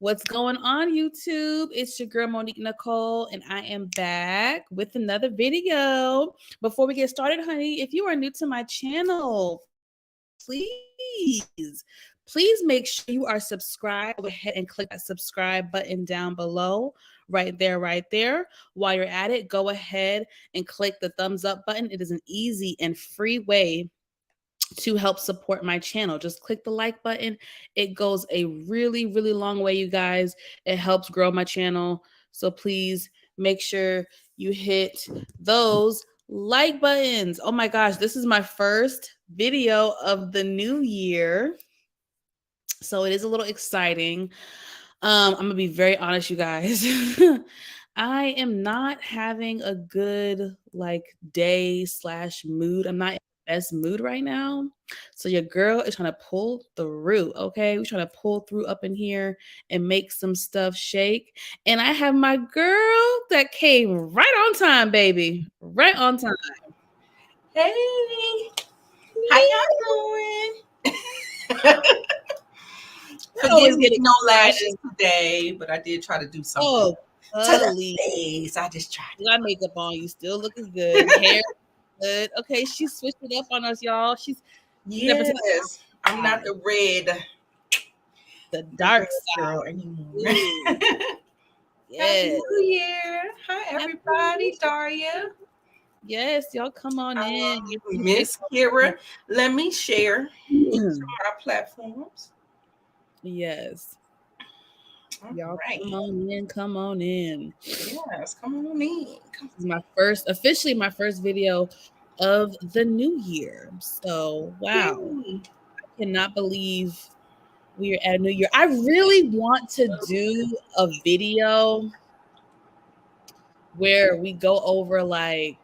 What's going on, YouTube? It's your girl Monique Nicole, and I am back with another video. Before we get started, honey, if you are new to my channel, please make sure you are subscribed. Go ahead and click that subscribe button down below, right there. While you're at it, go ahead and click the thumbs up button. It is an easy and free way to help support my channel. Just click the like button. It goes a really, really long way, you guys. It helps grow my channel. So please make sure you hit those like buttons. Oh my gosh, this is my first video of the new year. So it is a little exciting. I'm gonna be very honest, you guys. I am not having a good day/mood. I'm not in the best mood right now. So your girl is trying to pull through. Okay. We're trying to pull through up in here and make some stuff shake. And I have my girl that came right on time, baby. Right on time. Hey, how y'all doing? Forgive me, no lashes today, but I did try to do something. Totally. I just tried. You got makeup on. You still looking good. Hair good. Okay, she switched it up on us, y'all. Yes. I'm not the red, the dark girl anymore. Yes. Happy New Year. Hi, everybody. Daria. Yes, y'all come on in. Miss Kira, let me share some of our platforms. Yes. Y'all right. Come on in. Yes, come on in. This is officially my first video of the new year. So, wow. I cannot believe we are at New Year. I really want to do a video where we go over like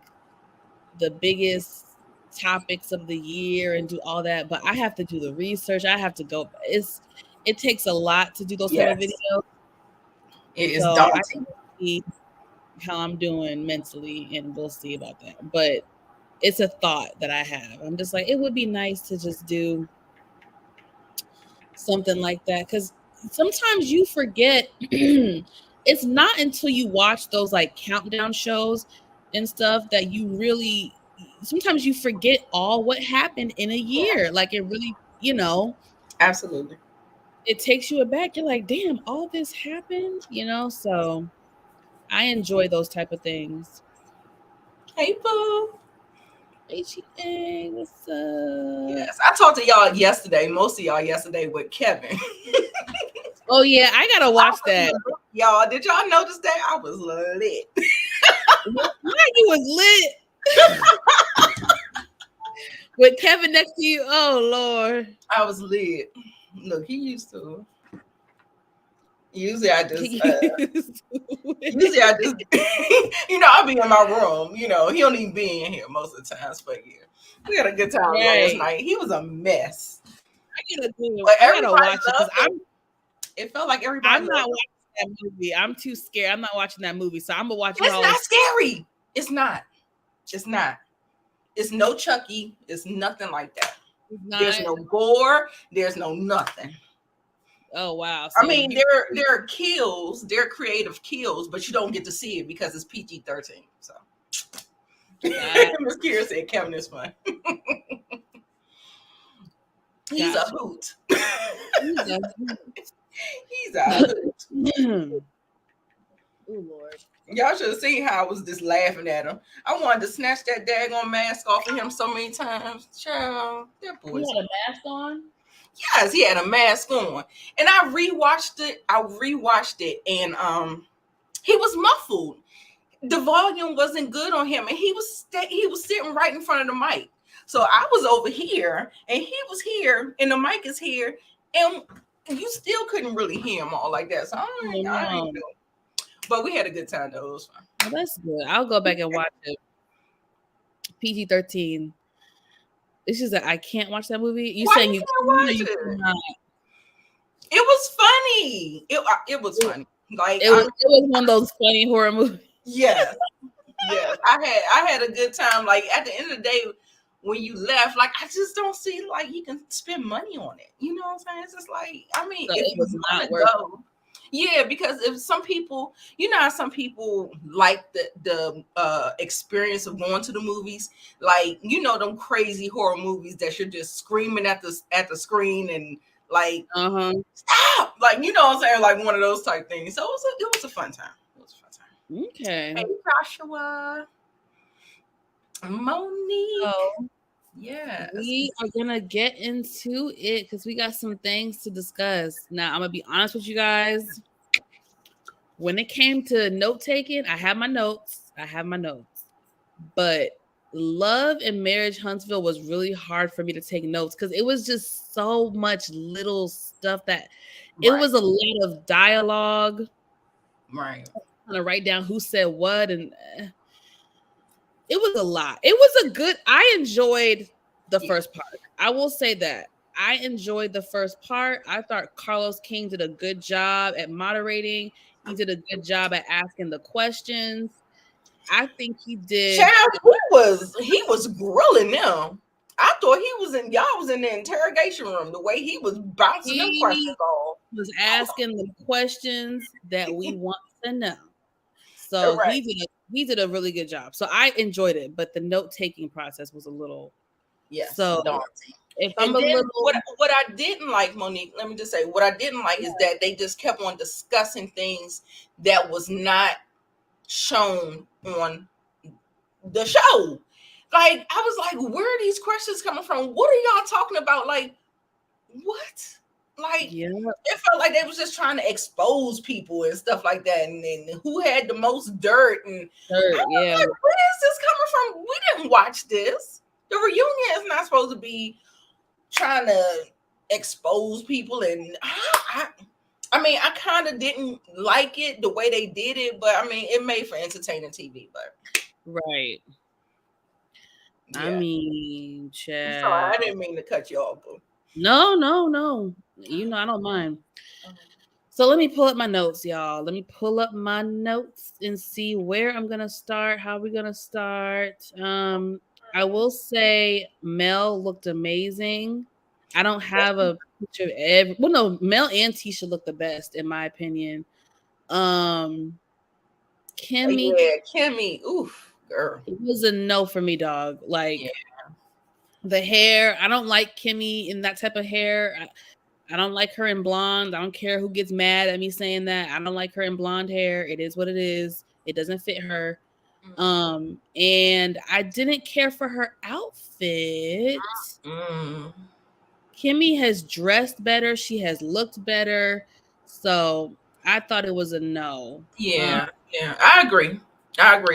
the biggest topics of the year and do all that, but I have to do the research. I have to go. It takes a lot to do those type of videos. It is daunting. I can see how I'm doing mentally, and we'll see about that. But it's a thought that I have. I'm just like, it would be nice to just do something like that, because sometimes you forget. It's not until you watch those like countdown shows and stuff that you really, sometimes you forget all what happened in a year. Like it really, Absolutely. It takes you aback. You're like, damn, all this happened, so I enjoy those type of things. Hey, boo. Hey, what's up? Yes, I talked to y'all yesterday, most of y'all yesterday with Kevin. Oh, yeah, I got to watch that. Y'all, did y'all notice that? I was lit. Yeah, you was lit. With Kevin next to you? Oh, Lord. I was lit. Look, he used to. Usually I just, I'll be in my room. He don't even be in here most of the times. But yeah, we had a good time last night. He was a mess. I gotta watch it because it felt like everybody. I'm not watching that movie. I'm too scared. I'm not watching that movie, so I'm gonna watch it. It's not scary. It's not. It's not. It's no Chucky. It's nothing like that. There's no gore. There's no nothing. Oh wow! So I mean, there are kills. There are creative kills, but you don't get to see it because it's PG-13. So, Miss Kira said Kevin is fun. He's a hoot. He's a hoot. Oh Lord! Y'all should have seen how I was just laughing at him. I wanted to snatch that daggone mask off of him so many times. Child, that boy. He had a mask on. Yes, he had a mask on, and I rewatched it, and he was muffled. The volume wasn't good on him, and he was sitting right in front of the mic. So I was over here, and he was here, and the mic is here, and you still couldn't really hear him all like that. So I ain't know. But we had a good time though. It was fun. Oh, that's good. I'll go back and watch it. PG-13. It's just that I can't watch that movie. You saying you can't watch it? It was funny. It was funny. Like it was one of those funny horror movies. Yes. Yes. I had a good time. Like at the end of the day, when you left, like I just don't see like you can spend money on it. You know what I'm saying? It's just like, I mean, so if it was not worth it. Yeah, because if some people, you know how some people like the experience of going to the movies, like you know them crazy horror movies that you're just screaming at the screen and like stop, like you know what I'm saying, like one of those type things. So it was a fun time. It was a fun time. Okay. Hey Joshua, Monique, So yes, we are gonna get into it because we got some things to discuss. Now, I'm gonna be honest with you guys. When it came to note taking, I have my notes. But Love and Marriage Huntsville was really hard for me to take notes because it was just so much little stuff that it was a lot of dialogue. Right. Trying to write down who said what, and it was a lot. It was a good. I enjoyed the first part. I will say that. I enjoyed the first part. I thought Carlos King did a good job at moderating. He did a good job at asking the questions. I think he did. Child, he was grilling them. I thought he was in y'all was in the interrogation room. The way he was bouncing them questions off. Was asking the questions that we want to know. So he did a really good job. So I enjoyed it, but the note taking process was a little so daunting. If I'm a little what I didn't like, Monique, let me just say what I didn't like is that they just kept on discussing things that was not shown on the show. Like I was like, where are these questions coming from? What are y'all talking about? Like, what? Like it felt like they was just trying to expose people and stuff like that, and who had the most dirt and like, where is this coming from? We didn't watch this. The reunion is not supposed to be trying to expose people, and I mean, I kind of didn't like it the way they did it, but I mean, it made for entertaining TV. But right. Yeah. I mean, Chad. Sorry, I didn't mean to cut you off. No. You know, I don't mind. So let me pull up my notes, y'all. Let me pull up my notes and see where I'm gonna start. How we're gonna start. I will say Mel looked amazing. I don't have a picture of every. Well, no, Mel and Tisha looked the best in my opinion. Kimmy. Yeah, Kimmy. Oof, girl. It was a no for me, dog. Like the hair. I don't like Kimmy in that type of hair. I don't like her in blonde. I don't care who gets mad at me saying that. I don't like her in blonde hair. It is what it is. It doesn't fit her. And I didn't care for her outfit. Kimmy has dressed better. She has looked better. So I thought it was a no. Yeah, I agree.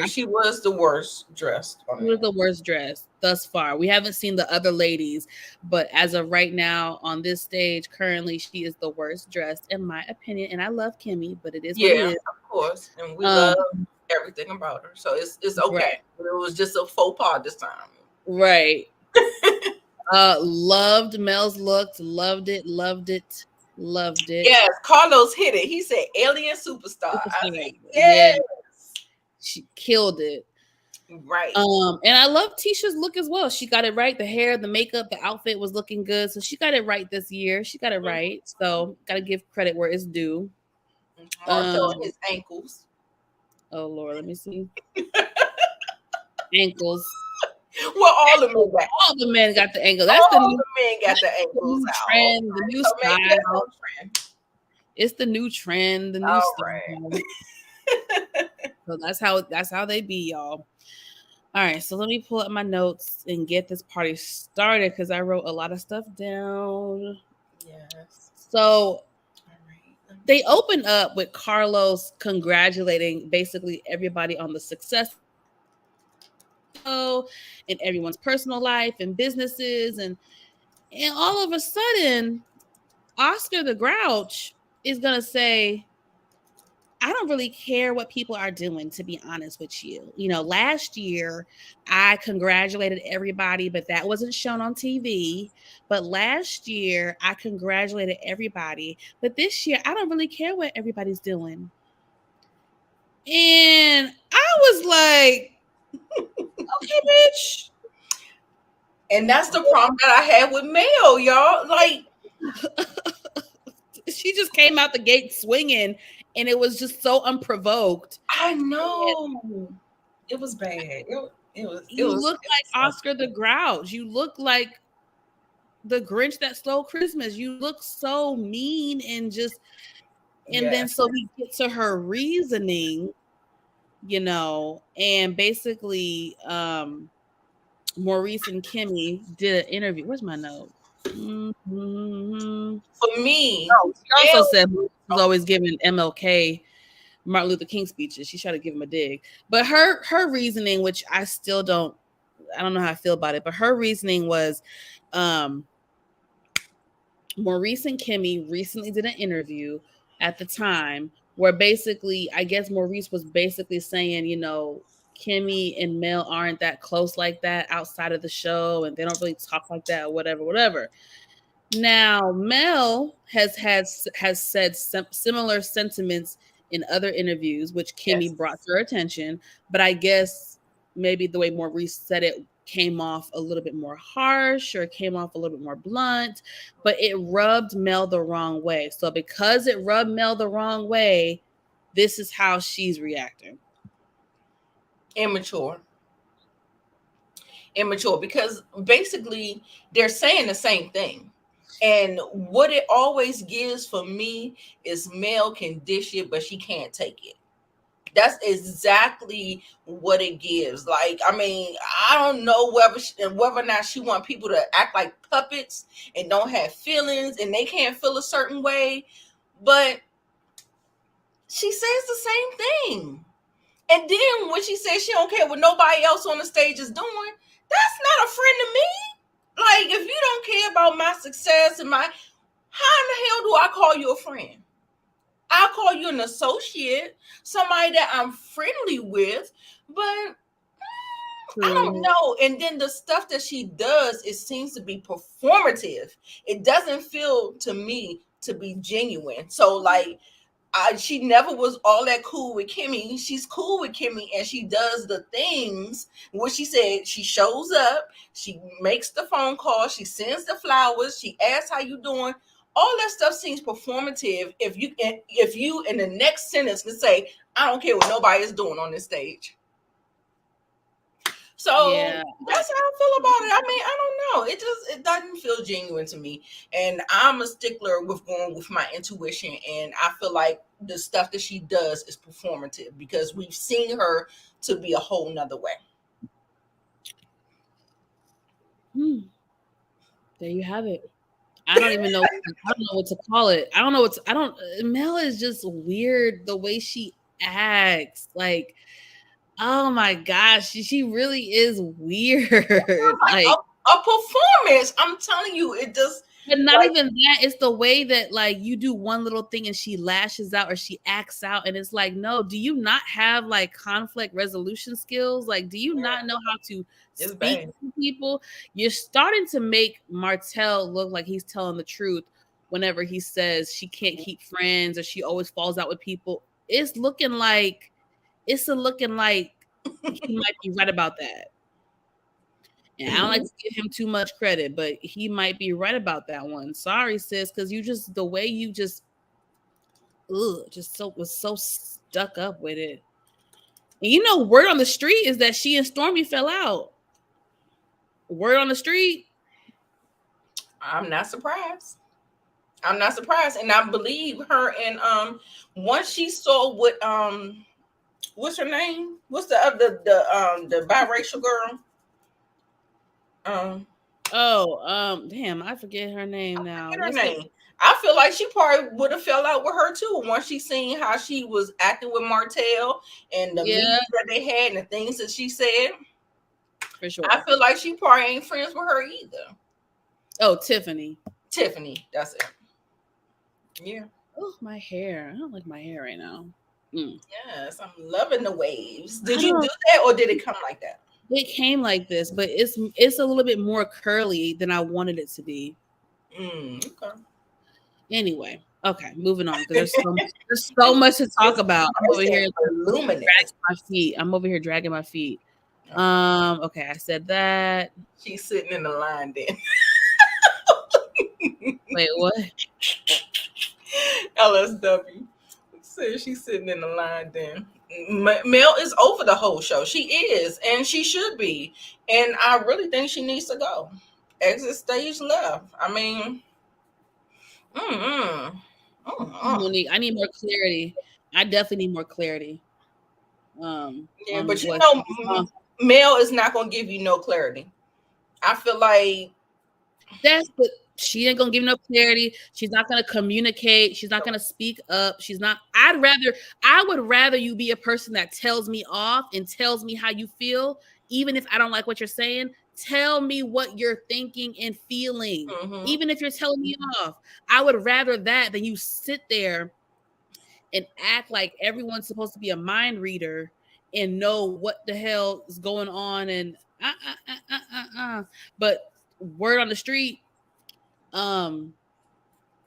She was the worst dressed. She was the worst dressed thus far. We haven't seen the other ladies, but as of right now on this stage, currently she is the worst dressed in my opinion. And I love Kimmy, but it is what it is. Of course, and we love everything about her, so it's okay. Right. But it was just a faux pas this time, right? Loved Mel's looks, loved it. Yes, Carlos hit it. He said alien superstar. I mean, yes. She killed it. Right. And I love Tisha's look as well. She got it right. The hair, the makeup, the outfit was looking good. So she got it right this year. She got it right. So gotta give credit where it's due. His ankles. Oh Lord, let me see. Ankles. Well, all the men got the ankles. That's the new men got the ankles. The new trend, the new style. It's the new trend, the new style. So that's how they be, y'all. All right, so let me pull up my notes and get this party started because I wrote a lot of stuff down. Yes. So they opened up with Carlos congratulating basically everybody on the success in everyone's personal life and businesses, and all of a sudden, Oscar the Grouch is gonna say, I don't really care what people are doing, to be honest with you. You know, last year I congratulated everybody, but that wasn't shown on TV. But last year I congratulated everybody, but this year I don't really care what everybody's doing. And I was like, okay, bitch. And that's the problem that I had with Mel, y'all. Like, She just came out the gate swinging, and it was just so unprovoked. I know. It was bad. You look like Oscar the Grouch. You look like the Grinch that stole Christmas. You look so mean and just, and then so we get to her reasoning, and basically Maurice and Kimmy did an interview. Where's my note? Mm-hmm. For me, she also said Maurice was always giving MLK Martin Luther King speeches. She tried to give him a dig, but her reasoning, which I don't know how I feel about it, but her reasoning was Maurice and Kimmy recently did an interview at the time where basically, I guess Maurice was basically saying, Kimmy and Mel aren't that close like that outside of the show, and they don't really talk like that, or whatever. Now, Mel has said similar sentiments in other interviews, which Kimmy brought to her attention, but I guess maybe the way Maurice said it came off a little bit more harsh or came off a little bit more blunt, but it rubbed Mel the wrong way. So because it rubbed Mel the wrong way, this is how she's reacting. Immature, because basically they're saying the same thing. And what it always gives for me is Mel can dish it, but she can't take it. That's exactly what it gives. Like, I mean, I don't know whether or not she want people to act like puppets and don't have feelings and they can't feel a certain way, but she says the same thing. And then when she says she don't care what nobody else on the stage is doing, that's not a friend to me. Like, if you don't care about my success and how in the hell do I call you a friend? I'll call you an associate, somebody that I'm friendly with, but I don't know. And then the stuff that she does, it seems to be performative. It doesn't feel to me to be genuine. So like, she never was all that cool with Kimmy. She's cool with Kimmy and she does the things what she said. She shows up, she makes the phone call, she sends the flowers, she asks how you doing. All that stuff seems performative if you in the next sentence can say, I don't care what nobody is doing on this stage. So that's how I feel about it. I mean, I don't know. It doesn't feel genuine to me. And I'm a stickler with going with my intuition. And I feel like the stuff that she does is performative because we've seen her to be a whole nother way. There you have it. I don't even know. I don't know what to call it. Mel is just weird the way she acts. Like, oh my gosh, she really is weird. Like a performance. I'm telling you, it just. But not even that. It's the way that like you do one little thing and she lashes out or she acts out, and it's like, no, do you not have like conflict resolution skills? Like, do you not know how to speak to people? You're starting to make Martell look like he's telling the truth whenever he says she can't keep friends or she always falls out with people. It's looking like he might be right about that. And I don't like to give him too much credit, but he might be right about that one. Sorry, sis, because the way you was so stuck up with it. And word on the street is that she and Stormy fell out. Word on the street. I'm not surprised. And I believe her. And once she saw what what's her name? What's the other the biracial girl? Damn, I forget her name now. I feel like she probably would have fell out with her too once she seen how she was acting with Martell and the meetings that they had and the things that she said. For sure. I feel like she probably ain't friends with her either. Oh, Tiffany, that's it. Yeah. Oh, my hair. I don't like my hair right now. Yes, I'm loving the waves. Did you do that or did it come like that? It came like this, but it's a little bit more curly than I wanted it to be. Okay. Anyway, okay, moving on because there's so much to talk about. I'm over here dragging my feet. Okay, I said that. She's sitting in the line then. Wait, what? LSW says she's sitting in the line. Then Mel is over the whole show. She is, and she should be. And I really think she needs to go. Exit stage left. I mean, mm-mm. Mm-mm. Monique, I need more clarity. I definitely need more clarity. Yeah, On but you what know, she's on. Mel is not going to give you no clarity. I feel like That's but she ain't gonna give no clarity. She's not gonna communicate. She's not gonna speak up. She's not. I would rather you be a person that tells me off and tells me how you feel, even if I don't like what you're saying. Tell me what you're thinking and feeling, mm-hmm. even if you're telling me off. I would rather that than you sit there and act like everyone's supposed to be a mind reader and know what the hell is going on and but word on the street,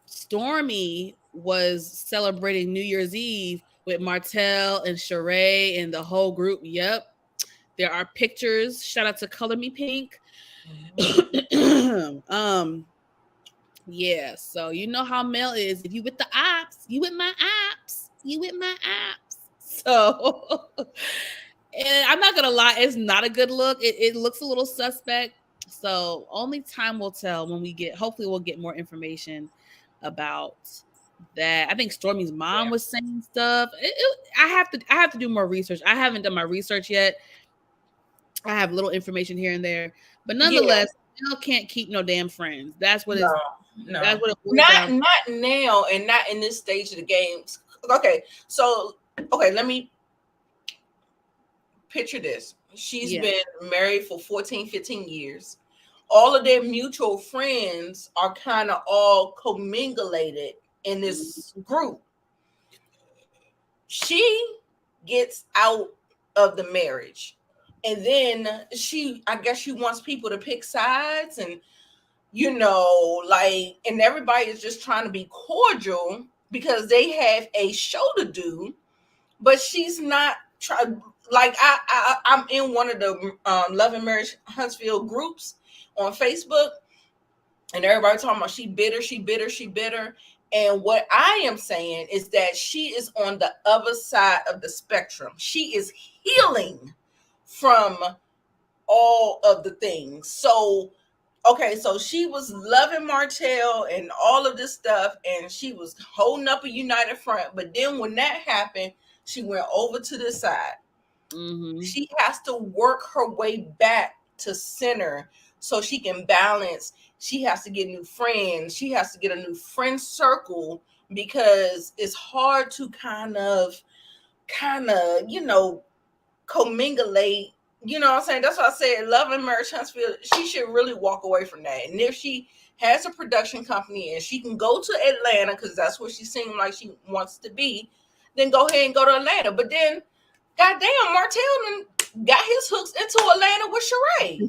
Stormy was celebrating New Year's Eve with Martell and Sheree and the whole group. Yep. There are pictures. Shout out to Color Me Pink. Yeah, so you know how Mel is. If you with the ops, you with my ops. You with my ops. So and I'm not gonna lie, it's not a good look. It looks a little suspect. So only time will tell when we get. Hopefully, we'll get more information about that. I think Stormy's mom was saying stuff. I have to do more research. I haven't done my research yet. I have little information here and there, but Yeah, nonetheless, Mel can't keep no damn friends. That's what no, it's. no, That's what it boils down. not now, and not in this stage of the games. Okay, so let me picture this. She's Yeah. been married for 14, 15 years. All of their mutual friends are kind of all commingulated in this group. She gets out of the marriage. And then I guess she wants people to pick sides and, and everybody is just trying to be cordial because they have a show to do, but she's not trying. Like I'm in one of the Love and Marriage Huntsville groups on Facebook, and everybody talking about she bitter, she bitter, she bitter. And what I am saying is that she is on the other side of the spectrum. She is healing from all of the things. So, okay, so she was loving Martell and all of this stuff, and she was holding up a united front. But then when that happened, she went over to the side. Mm-hmm. She has to work her way back to center so she can balance. She has to get new friends. She has to get a new friend circle because it's hard to kind of, commingulate. You know what I'm saying? That's what I said. Love and Marriage Huntsville, she should really walk away from that. And if she has a production company and she can go to Atlanta, because that's where she seemed like she wants to be, then go ahead and go to Atlanta. But then, goddamn, Martell got his hooks into Atlanta with Sheree.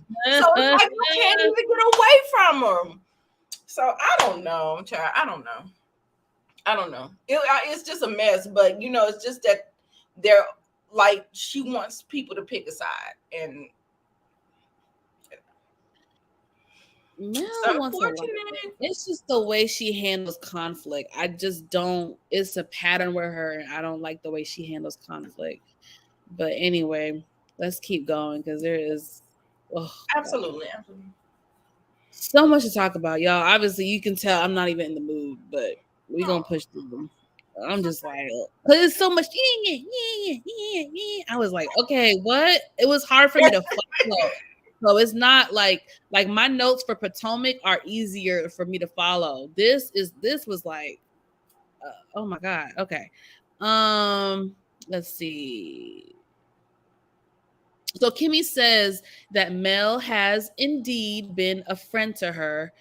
So it's like I can't even get away from him. So I don't know, child. I don't know. It's just a mess. But it's just that they're like she wants people to pick a side, and Mel it's wants a lot. unfortunate. It's just the way she handles conflict. I just don't. It's a pattern with her. I don't like the way she handles conflict. But anyway, let's keep going because there is Absolutely. so much to talk about, y'all. Obviously, you can tell I'm not even in the mood, but we're gonna push through them. I'm just like, because it's so much. I was like, okay, what? It was hard for me to follow. So it's not like my notes for Potomac are easier for me to follow. This was like, oh my god. Okay, let's see. So Kimmy says that Mel has indeed been a friend to her,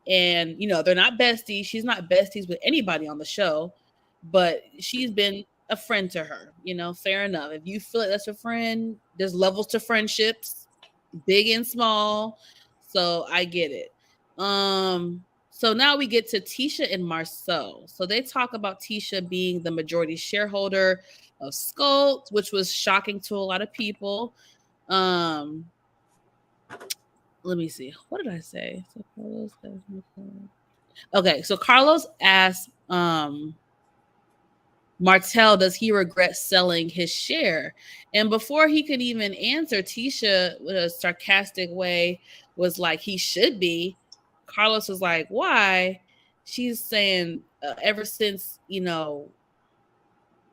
and they're not besties. She's not besties with anybody on the show, but she's been a friend to her. Fair enough. If you feel like that's a friend, there's levels to friendships, big and small. So I get it. So now we get to Tisha and Marceau. So they talk about Tisha being the majority shareholder of Sculpt, which was shocking to a lot of people. Let me see. What did I say? Okay, so Carlos asked Martell, does he regret selling his share? And before he could even answer, Tisha, with a sarcastic way, was like, he should be. Carlos was like, why? She's saying, ever since, hold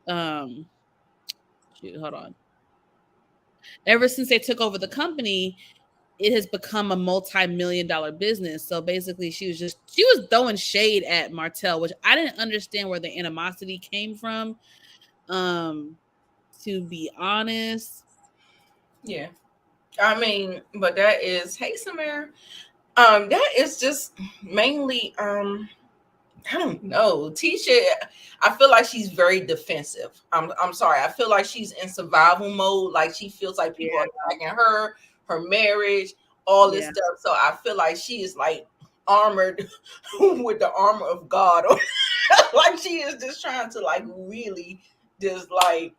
on. Ever since they took over the company, it has become a multi-million-dollar business. So basically, she was throwing shade at Martell, which I didn't understand where the animosity came from. To be honest. Yeah. I mean, but that is, hey Samara. That is just mainly I don't know. Tisha, I feel like she's very defensive. I'm sorry. I feel like she's in survival mode. Like she feels like people are attacking her marriage, all this stuff. So I feel like she is like armored with the armor of God. Like she is just trying to like really just like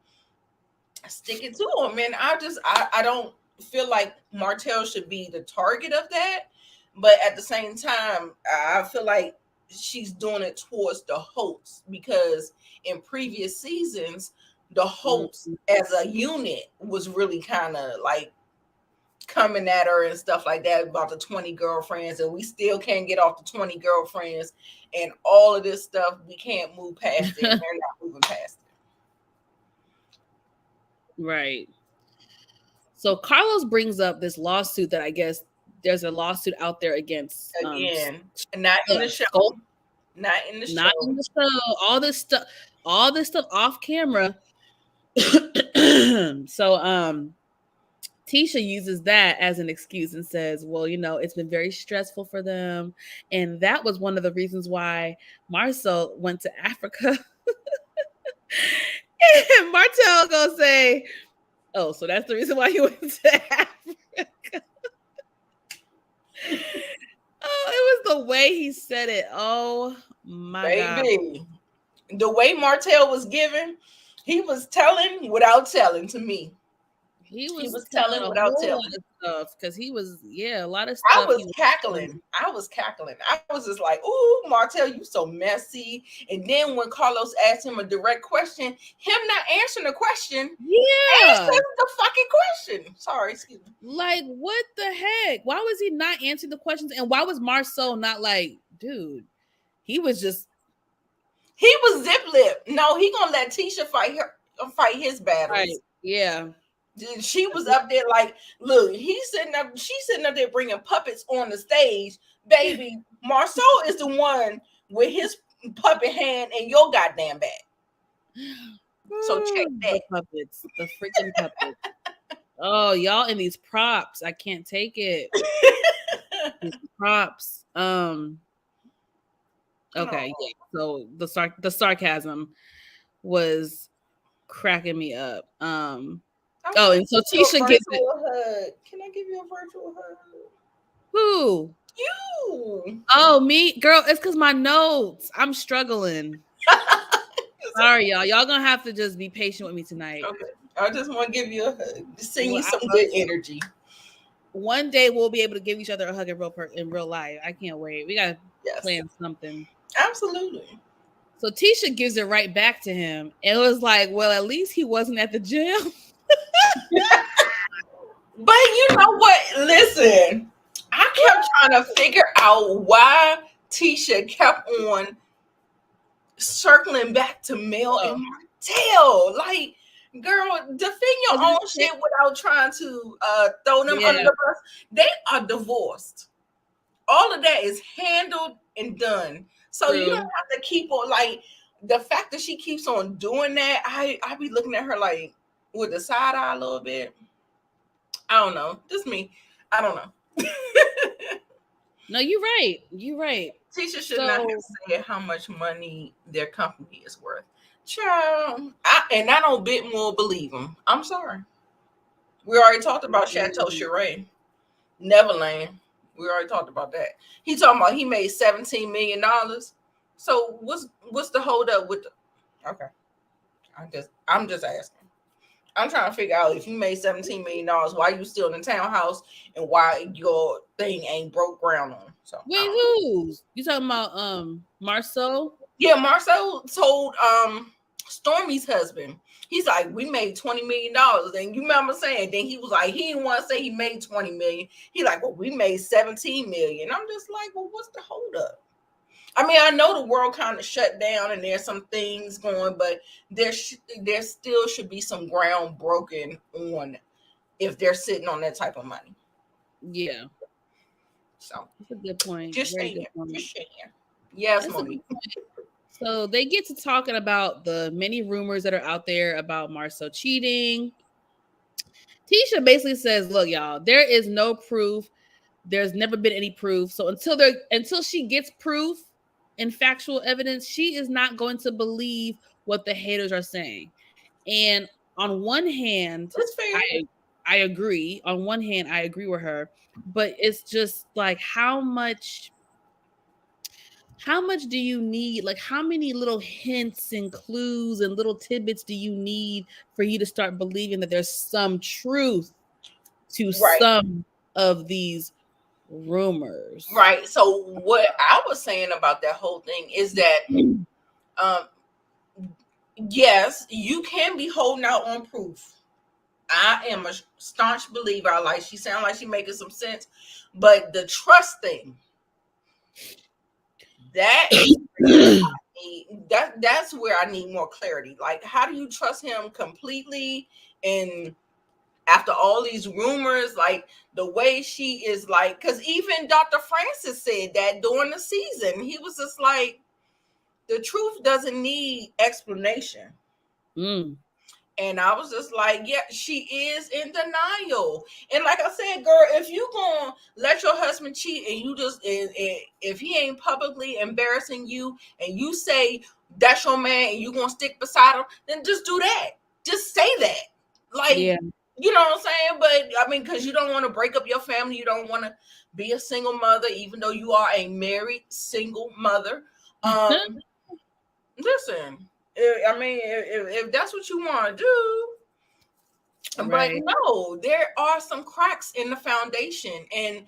stick it to him. And I don't feel like Martell should be the target of that. But at the same time, I feel like she's doing it towards the hosts, because in previous seasons, the hosts as a unit was really kind of like coming at her and stuff like that about the 20 girlfriends, and we still can't get off the 20 girlfriends and all of this stuff. We can't move past it. And they're not moving past it. Right. So Carlos brings up this lawsuit that I guess there's a lawsuit out there against again, not in the show. Not in the show. Not in the show. All this stuff off camera. So Tisha uses that as an excuse and says, well, it's been very stressful for them. And that was one of the reasons why Marcel went to Africa. And Martell gonna say, oh, so that's the reason why he went to Africa. Oh, it was the way he said it. Oh my Baby. God. The way Martell was giving, he was telling without telling to me. He was telling without telling stuff, because he was a lot of stuff. I was cackling. I was just like, ooh, Martell, you so messy. And then when Carlos asked him a direct question, him not answering the question, answering the fucking question. Sorry, excuse me. Like, what the heck? Why was he not answering the questions? And why was Marcel not like, dude? He was zip lip. No, he gonna let Tisha fight his battles. Right. Yeah. She was up there like, look, she's sitting up there bringing puppets on the stage. Baby, Marceau is the one with his puppet hand in your goddamn bag. So check that. The freaking puppets. Oh, y'all in these props. I can't take it. These props. Okay, yeah. So the sarcasm was cracking me up. And so Tisha gives it a hug. Can I give you a virtual hug? Who? You. Oh, me? Girl, it's because my notes. I'm struggling. Sorry, y'all. Y'all gonna have to just be patient with me tonight. Okay. I just want to give you a hug. Just send you some good energy. One day we'll be able to give each other a hug in real life. I can't wait. We gotta plan something. Absolutely. So Tisha gives it right back to him. It was like, well, at least he wasn't at the gym. But you know what? Listen, I kept trying to figure out why Tisha kept on circling back to Mel and Martell. Like, girl, defend your own shit without trying to throw them under the bus. They are divorced. All of that is handled and done. So you don't have to keep on, like, the fact that she keeps on doing that, I be looking at her like with the side eye a little bit. I don't know. Just me. I don't know. No, you're right. You're right. Tisha should not have said how much money their company is worth. Child. I don't bit more believe them. I'm sorry. We already talked about Chateau Cheray. Neverland. We already talked about that. He talking about he made $17 million. So what's the hold up with the okay. I'm just asking. I'm trying to figure out if you made $17 million, why you still in the townhouse and why your thing ain't broke ground on. So wait, who's you talking about? Marceau? Yeah, Marcel told Stormy's husband. He's like, we made $20 million. And you remember saying, then he was like, he didn't want to say he made 20 million. He like, well, we made 17 million. I'm just like, well, what's the holdup? I mean, I know the world kind of shut down and there's some things going, but there still should be some ground broken on if they're sitting on that type of money. Yeah. So that's a good point. Just Very saying. good point. Just saying. Yes, Monique. So they get to talking about the many rumors that are out there about Marcel cheating. Tisha basically says, look, y'all, there is no proof. There's never been any proof. So until she gets proof and factual evidence, she is not going to believe what the haters are saying. And on one hand, That's fair. I agree. On one hand, I agree with her, but it's just like how much do you need? Like, how many little hints and clues and little tidbits do you need for you to start believing that there's some truth to some of these rumors? Right. So what I was saying about that whole thing is that yes, you can be holding out on proof. I am a staunch believer. She sounds like she making some sense, but the trust thing, that is that's where I need more clarity. Like, how do you trust him completely? And after all these rumors, like the way she is, like, because even Dr. Francis said that during the season, he was just like, the truth doesn't need explanation. And I was just like, yeah, she is in denial. And like I said, girl, if you gonna let your husband cheat and you just, if he ain't publicly embarrassing you and you say that's your man and you gonna stick beside him, then just do that. Just say that. Like, yeah. You know what I'm saying? But I mean, because you don't want to break up your family. You don't want to be a single mother, even though you are a married single mother. Listen. I mean, if that's what you want to do, right. But no, there are some cracks in the foundation, and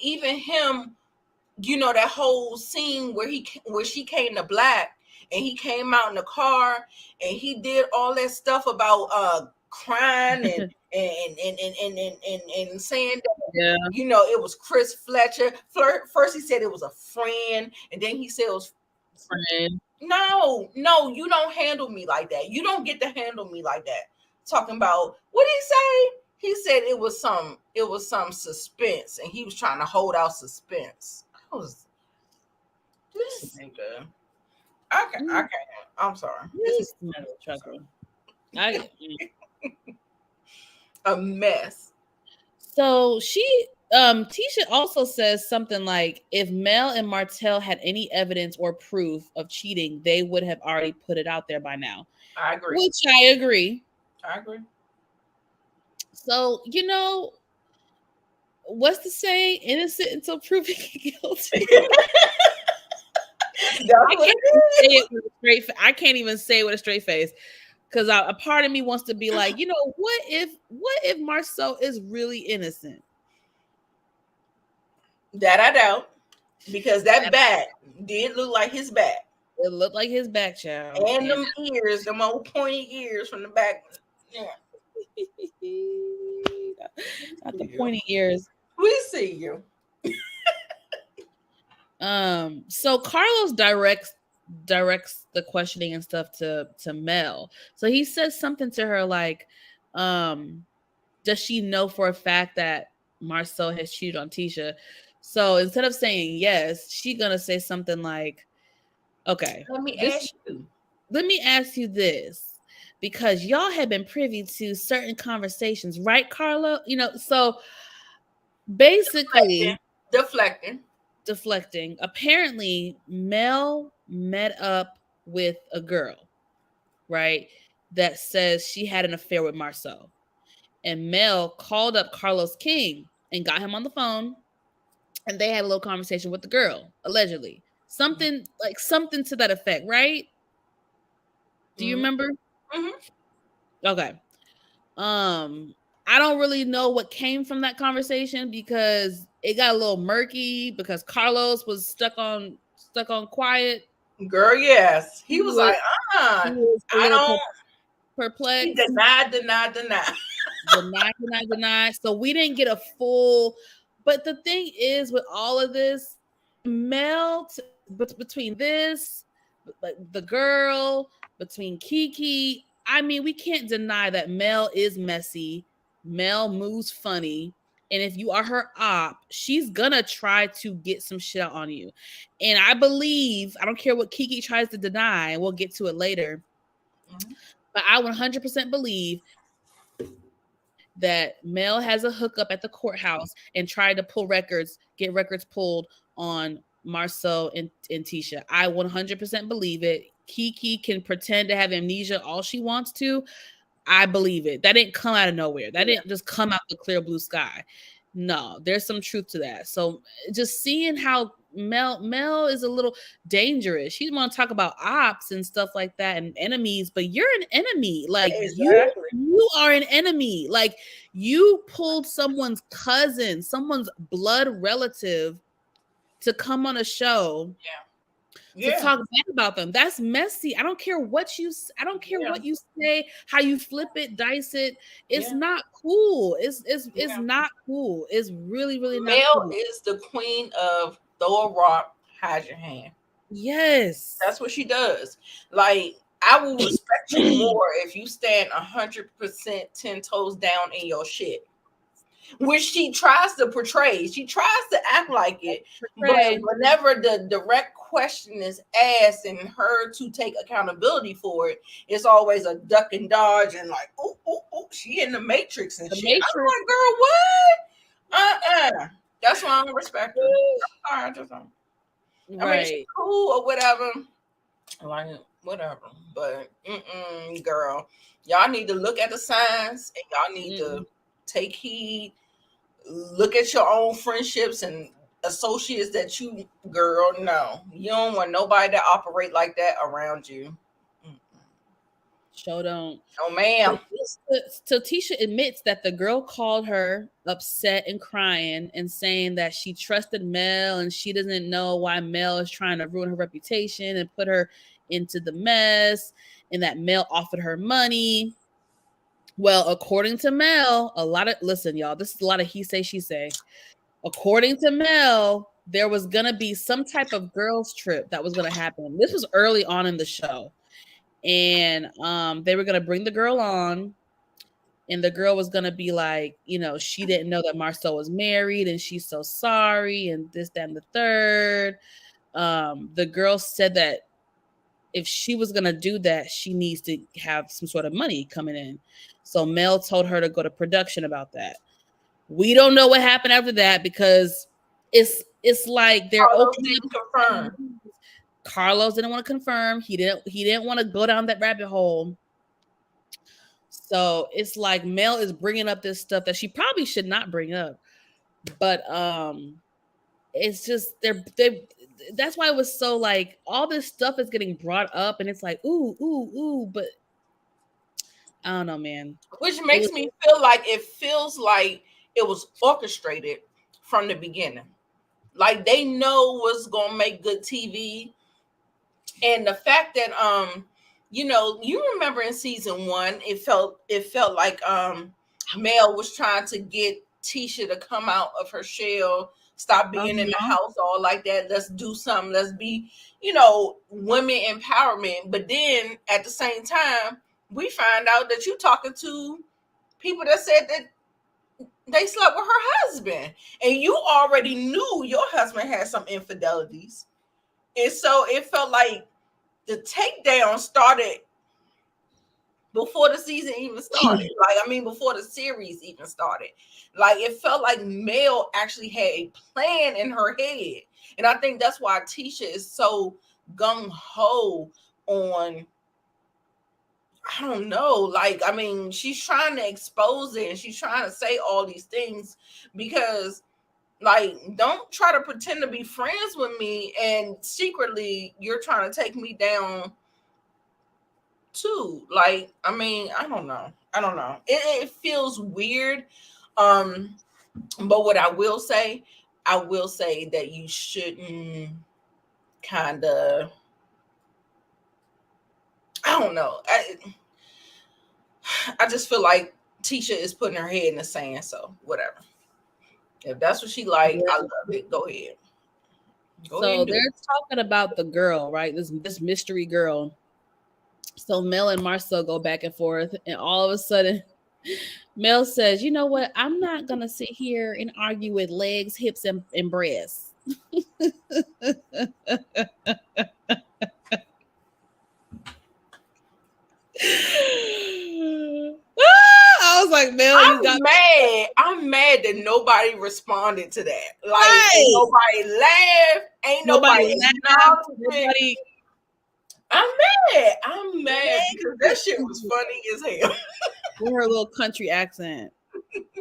even him, you know, that whole scene where she came to black and he came out in the car and he did all that stuff about crying and and saying that, you know, it was Chris Fletcher. First he said it was a friend, and then he said it was friend. No, you don't handle me like that. You don't get to handle me like that. Talking about, what did he say? He said it was some suspense, and he was trying to hold out suspense. I was this nigga. I can't. I'm sorry. This is a mess. So Tisha also says something like, if Mel and Martell had any evidence or proof of cheating, they would have already put it out there by now. I agree. Which I agree. So, you know, what's the saying? Innocent until proven guilty. I can't even say it with a straight face. Because a part of me wants to be like, you know, what if Marcel is really innocent? That I doubt, because that back did look like his back. It looked like his back, child. And them ears, them old pointy ears from the back. Yeah. Not the pointy ears. We see you. So Carlos directs the questioning and stuff to Mel. So he says something to her like, does she know for a fact that Marcel has cheated on Tisha? So instead of saying yes, she's gonna say something like, okay, let me ask you this, because y'all have been privy to certain conversations, right, Carlo? You know, so basically deflecting. Apparently, Mel met up with a girl, right, that says she had an affair with Marcel. And Mel called up Carlos King and got him on the phone. And they had a little conversation with the girl, allegedly. Something to that effect, right? Do you remember? Okay. I don't really know what came from that conversation because it got a little murky because Carlos was stuck on quiet. Girl, yes. He He was was, like, he was a I little don't. He perplexed. denied. Deny. So we didn't get a full. But the thing is, with all of this, Mel, between this, like the girl, between Kiki, I mean, we can't deny that Mel is messy. Mel moves funny. And if you are her op, she's gonna try to get some shit out on you. And I believe, I don't care what Kiki tries to deny, we'll get to it later. Mm-hmm. But I 100% believe that Mel has a hookup at the courthouse and tried to get records pulled on Marceau and Tisha. I 100% believe it. Kiki can pretend to have amnesia all she wants to. I believe it. That didn't come out of nowhere. That didn't just come out the clear blue sky. No, there's some truth to that. So just seeing how Mel is a little dangerous. She want to talk about ops and stuff like that and enemies, but you're an enemy. Like Exactly. you are an enemy. Like you pulled someone's cousin, someone's blood relative to come on a show to Yeah. talk bad about them. That's messy. I don't care what you Yeah. say, how you flip it, dice it. It's Yeah. not cool. It's Yeah. not cool. It's really, really not Mel cool. is the queen of throw a rock, hide your hand. Yes. That's what she does. Like, I will respect you more if you stand 100% 10 toes down in your shit, which she tries to portray. She tries to act like it, but whenever the direct question is asked and her to take accountability for it, it's always a duck and dodge and like, oh, she in the Matrix and shit. I'm like, girl, what? That's why I don't respect her. I just don't. I mean, she's cool or whatever. Like, whatever. But, girl, y'all need to look at the signs and y'all need to take heed. Look at your own friendships and associates that you, girl, no. You don't want nobody to operate like that around you. Show don't. Oh, ma'am. So Tisha admits that the girl called her upset and crying and saying that she trusted Mel and she doesn't know why Mel is trying to ruin her reputation and put her into the mess, and that Mel offered her money. Well, according to Mel, listen, y'all, this is a lot of he say, she say. According to Mel, there was gonna be some type of girls' trip that was gonna happen. This was early on in the show. And they were gonna bring the girl on, and the girl was gonna be like, she didn't know that Marcel was married, and she's so sorry, and this, that, and the third. The girl said that if she was gonna do that, she needs to have some sort of money coming in. So Mel told her to go to production about that. We don't know what happened after that because it's like they're opening up. Carlos didn't want to confirm. He didn't want to go down that rabbit hole. So it's like Mel is bringing up this stuff that she probably should not bring up. But it's just they that's why it was so like all this stuff is getting brought up and it's like ooh, but I don't know, man. Which makes me feel like it feels like it was orchestrated from the beginning. Like they know what's gonna make good TV. And the fact that you remember in season 1, it felt like Mel was trying to get Tisha to come out of her shell, stop being in the house all like that. Let's do something. Let's be, women empowerment. But then at the same time, we find out that you talking to people that said that they slept with her husband, and you already knew your husband had some infidelities. And so it felt like the takedown started before the season even started. Before the series even started. Like, it felt like Mel actually had a plan in her head. And I think that's why Tisha is so gung-ho on, I don't know. She's trying to expose it and she's trying to say all these things because, don't try to pretend to be friends with me and secretly you're trying to take me down too. I don't know. It feels weird. But what I will say that you shouldn't kind of I don't know. I just feel like Tisha is putting her head in the sand. So whatever. If that's what she like, I love it. Go ahead. So they're talking about the girl, right? This mystery girl. So Mel and Marcel go back and forth, and all of a sudden, Mel says, "You know what? I'm not gonna sit here and argue with legs, hips, and breasts." I was like, Mel, you got mad. I'm mad that nobody responded to that. Like, right. Ain't nobody laughed. Ain't nobody laughed. Nobody. I'm mad because that shit was funny as hell. With her little country accent.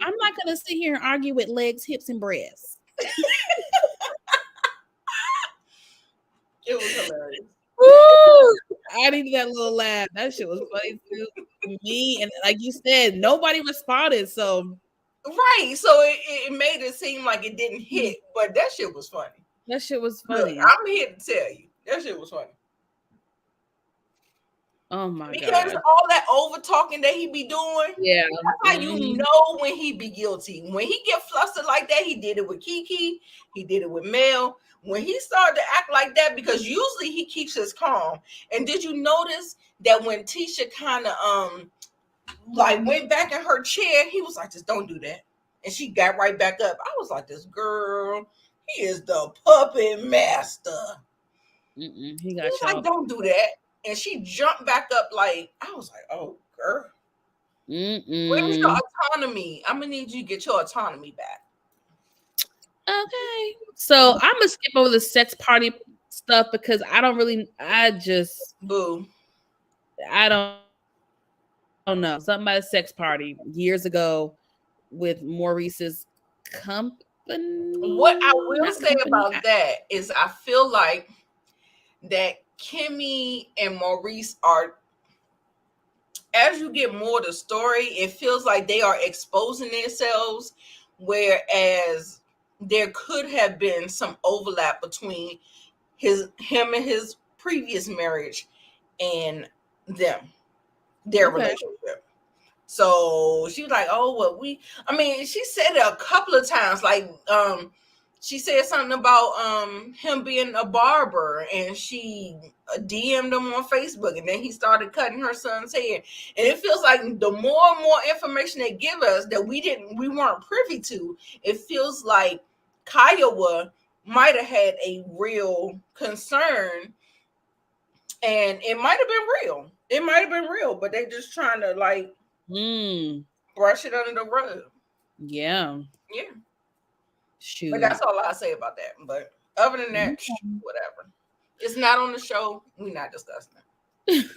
I'm not gonna sit here and argue with legs, hips, and breasts. It was hilarious. Woo! I needed that little laugh. That shit was funny too. Me and like you said, nobody responded. So right, so it made it seem like it didn't hit, but that shit was funny. That shit was funny. Look, I'm here to tell you, that shit was funny. Oh my because god! Because all that over talking that he be doing, yeah, that's how you know when he be guilty. When he get flustered like that, he did it with Kiki, he did it with Mel. When he started to act like that, because usually he keeps his calm. And did you notice that when Tisha kind of like went back in her chair, he was like, "Just don't do that," and she got right back up. I was like, "This girl, he is the puppet master." He got was like, "Don't do that." And she jumped back up like, I was like, "Oh, girl. Where's your autonomy? I'm going to need you to get your autonomy back." Okay. So I'm going to skip over the sex party stuff because I just... Boo. I don't know. Something about a sex party years ago with Maurice's company. What I will say about that is I feel like that Kimmy and Maurice are, as you get more of the story, it feels like they are exposing themselves, whereas there could have been some overlap between him and his previous marriage and their relationship. So she was like, "Oh, well, she said it a couple of times, like she said something about him being a barber, and she DM'd him on Facebook, and then he started cutting her son's hair. And it feels like the more and more information they give us that we weren't privy to, it feels like Kiowa might have had a real concern, and it might have been real. It might have been real, but they just trying to like brush it under the rug. Yeah. Shoot. But that's all I say about that. But other than that, whatever. It's not on the show. We're not discussing it.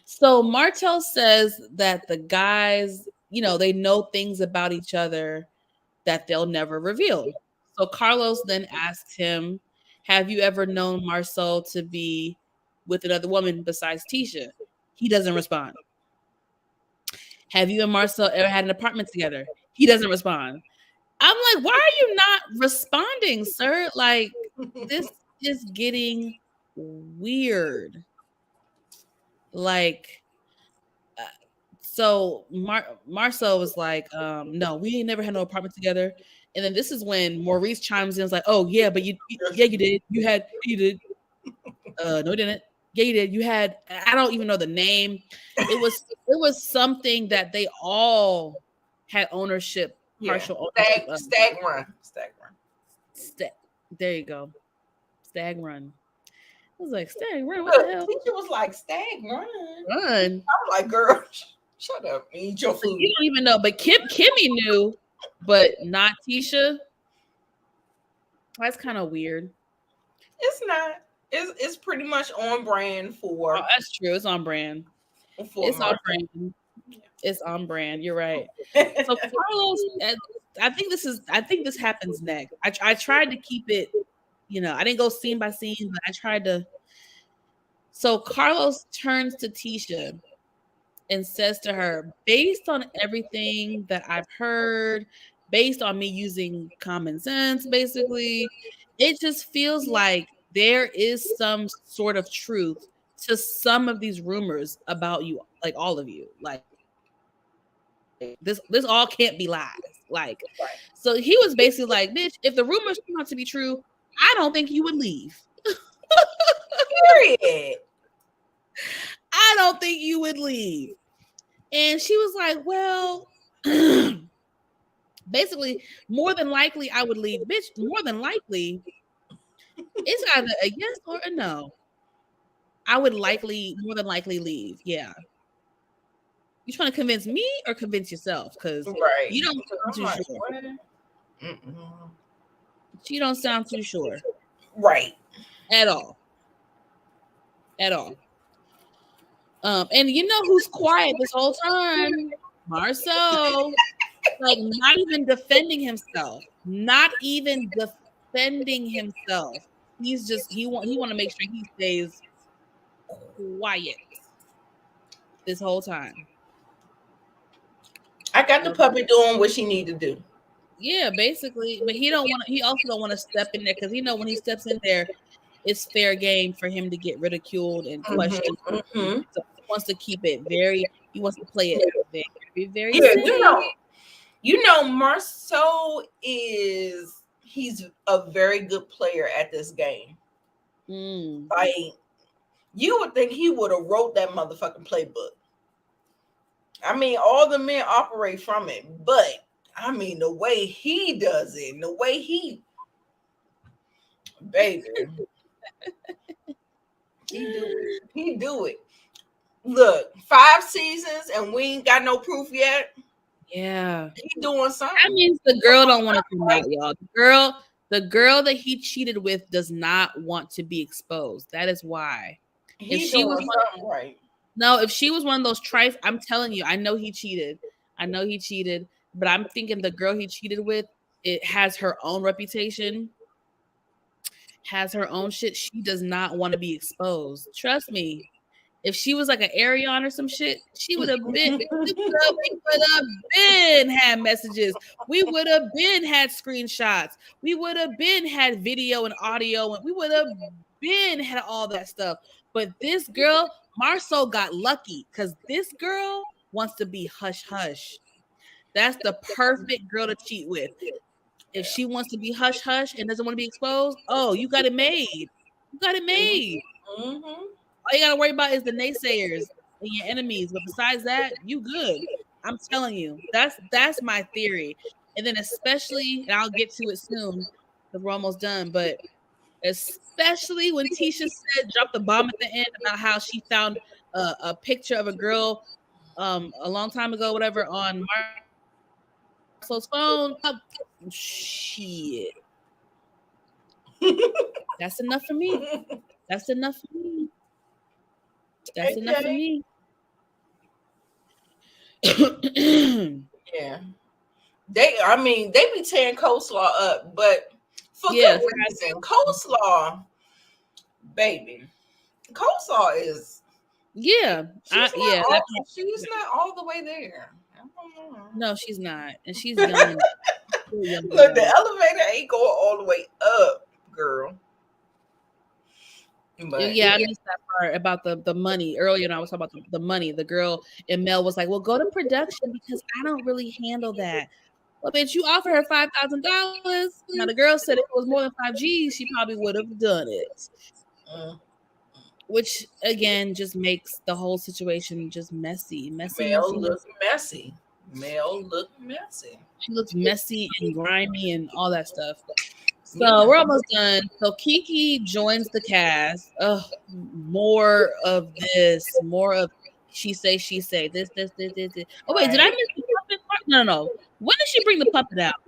So Martell says that the guys, they know things about each other that they'll never reveal. So Carlos then asks him, "Have you ever known Marcel to be with another woman besides Tisha?" He doesn't respond. "Have you and Marcel ever had an apartment together?" He doesn't respond. I'm like, why are you not responding, sir? Like, this is getting weird. Like, so Marcel was like, "No, we ain't never had no apartment together." And then this is when Maurice chimes in, is like, "Oh yeah, but you did. You did. No, you didn't. Yeah, you did. You had. I don't even know the name. It was something that they all had ownership, partial ownership. Stag Run. There you go. Stag Run. I was like, Stag Run. What the hell? Teacher was like, Stag Run. I'm like, girl, shut up. Eat your food. You don't even know, but Kimmy knew, but not Tisha. That's kind of weird. It's not. It's pretty much on brand for. Oh, that's true. It's on brand. It's on brand. It's on brand. You're right. So Carlos, I think this happens next. I tried to keep it, I didn't go scene by scene, but I tried to. So Carlos turns to Tisha and says to her, "Based on everything that I've heard, based on me using common sense, basically, it just feels like there is some sort of truth to some of these rumors about you, like all of you. Like this all can't be lies. Like, so he was basically like, bitch, if the rumors turn out to be true, I don't think you would leave. Period. I don't think you would leave. And she was like, well, basically, more than likely I would leave. Bitch, more than likely, it's either a yes or a no. I would more than likely leave. Yeah. You trying to convince me or convince yourself? Because Right. you don't sound too sure. You don't sound too sure. Right. At all. At all. And you know who's quiet this whole time? Marceau. Like, not even defending himself. Not even defending himself. He's just he want to make sure he stays quiet this whole time. I got the puppy doing what she need to do. Yeah, basically. But he also don't want to step in there, because he know when he steps in there, it's fair game for him to get ridiculed and questioned. So he wants to keep it he wants to play it very, very safe. You know, Marceau he's a very good player at this game. Like, you would think he would have wrote that motherfucking playbook. I mean, all the men operate from it, but I mean, the way he does it, the way baby, he do it. Look, 5 seasons and we ain't got no proof yet. Yeah, he doing something. That means the girl don't want to come out, y'all. The girl that he cheated with does not want to be exposed. That is why. If she was something right. No, if she was one of those trifles, I'm telling you, I know he cheated. But I'm thinking the girl he cheated with, it has her own reputation, has her own shit. She does not want to be exposed. Trust me. If she was like an Arion or some shit, she would have been. We would have been had messages. We would have been had screenshots. We would have been had video and audio, and we would have been had all that stuff. But this girl, Marceau, got lucky because this girl wants to be hush hush. That's the perfect girl to cheat with. If she wants to be hush hush and doesn't want to be exposed, oh, you got it made. You got it made. All you gotta worry about is the naysayers and your enemies. But besides that, you good. I'm telling you, that's my theory. And then especially, and I'll get to it soon because we're almost done. But especially when Tisha said, drop the bomb at the end about how she found a picture of a girl a long time ago, whatever, on Marceau's phone. Shit. That's enough for me. That's enough for me. That's enough for me. Yeah. They be tearing coleslaw up, but for good reason. Coleslaw, baby. Coleslaw is she's not all the way there. No, she's not. And she's young. Look, the elevator ain't going all the way up, girl. But I missed that part about the money earlier. And I was talking about the money. The girl and Mel was like, "Well, go to production because I don't really handle that." Well, bitch, you offer her $5,000. Now the girl said if it was more than 5G, she probably would have done it. Which again just makes the whole situation just messy. Mel looks messy. She looks messy and grimy and all that stuff. So we're almost done. So Kiki joins the cast. More of this. More of she say. This. Oh wait, did I miss the puppet part? No. When did she bring the puppet out?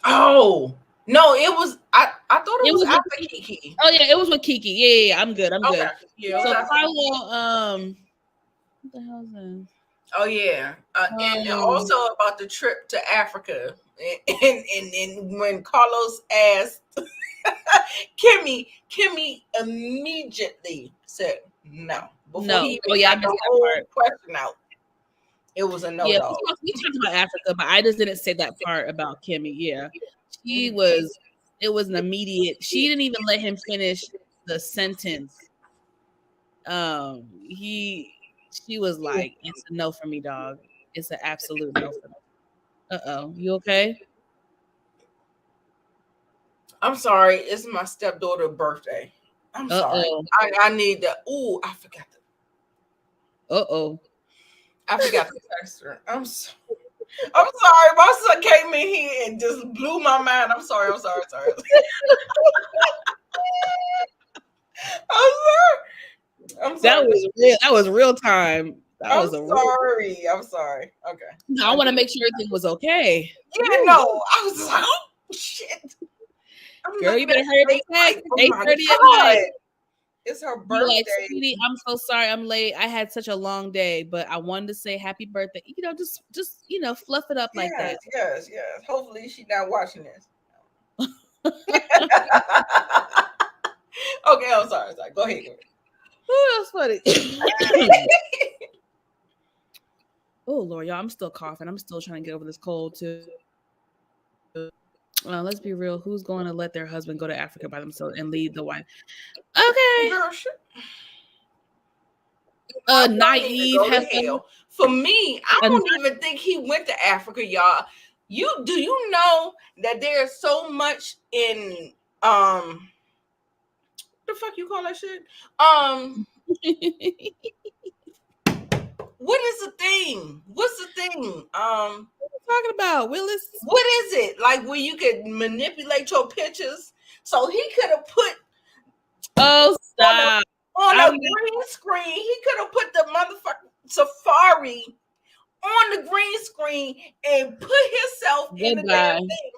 Oh no, it was. I thought it was after Kiki. Oh yeah, it was with Kiki. Yeah. I'm good. Okay. Yeah, so Carlo, what the hell is that? Oh yeah, and also about the trip to Africa, and when Carlos asked Kimmy immediately said no. Before he even got the whole question out, it was a no. Yeah, we talked about Africa, but I just didn't say that part about Kimmy. Yeah, she was. It was an immediate. She didn't even let him finish the sentence. She was like, it's a no for me, dog. It's an absolute no for me. Uh-oh. You okay? I'm sorry. It's my stepdaughter's birthday. I'm sorry. Uh-oh. I need the. Ooh, I forgot Uh-oh. to text her. I'm sorry. My son came in here and just blew my mind. I'm sorry. I'm sorry. I'm sorry. That was real time. That I'm was a real. sorry. I'm sorry. Okay. I want to make sure everything was okay. Yeah, no. I was like, oh shit. Girl, you better hurry up and text. Oh 8:30 my at God. night. It's her You're like, birthday. sweetie, I'm so sorry I'm late. I had such a long day, but I wanted to say happy birthday. Just fluff it up like that. Yes. Hopefully she's not watching this. Okay, I'm sorry. Go ahead. Oh, that's funny. Oh Lord, y'all, I'm still coughing. I'm still trying to get over this cold too. Let's be real. Who's going to let their husband go to Africa by themselves and leave the wife? Okay. Girl, Naive has for me, I don't even think he went to Africa, y'all. Do you know that there's so much in what the fuck you call that shit? What is the thing? What's the thing? What are you talking about, Willis? What is it? Like where you could manipulate your pictures? So he could have put stop. On a green screen. He could have put the motherfucking Safari on the green screen and put himself in the damn thing.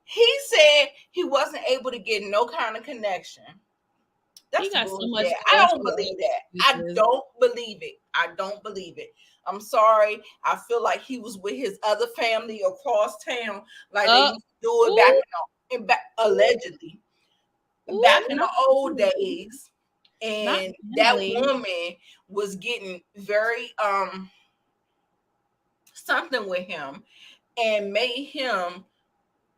He said he wasn't able to get no kind of connection. That's he got so much. I don't believe that. I don't believe it. I'm sorry. I feel like he was with his other family across town, like they used to do it back allegedly. Back in the old days. And that woman was getting very something with him and made him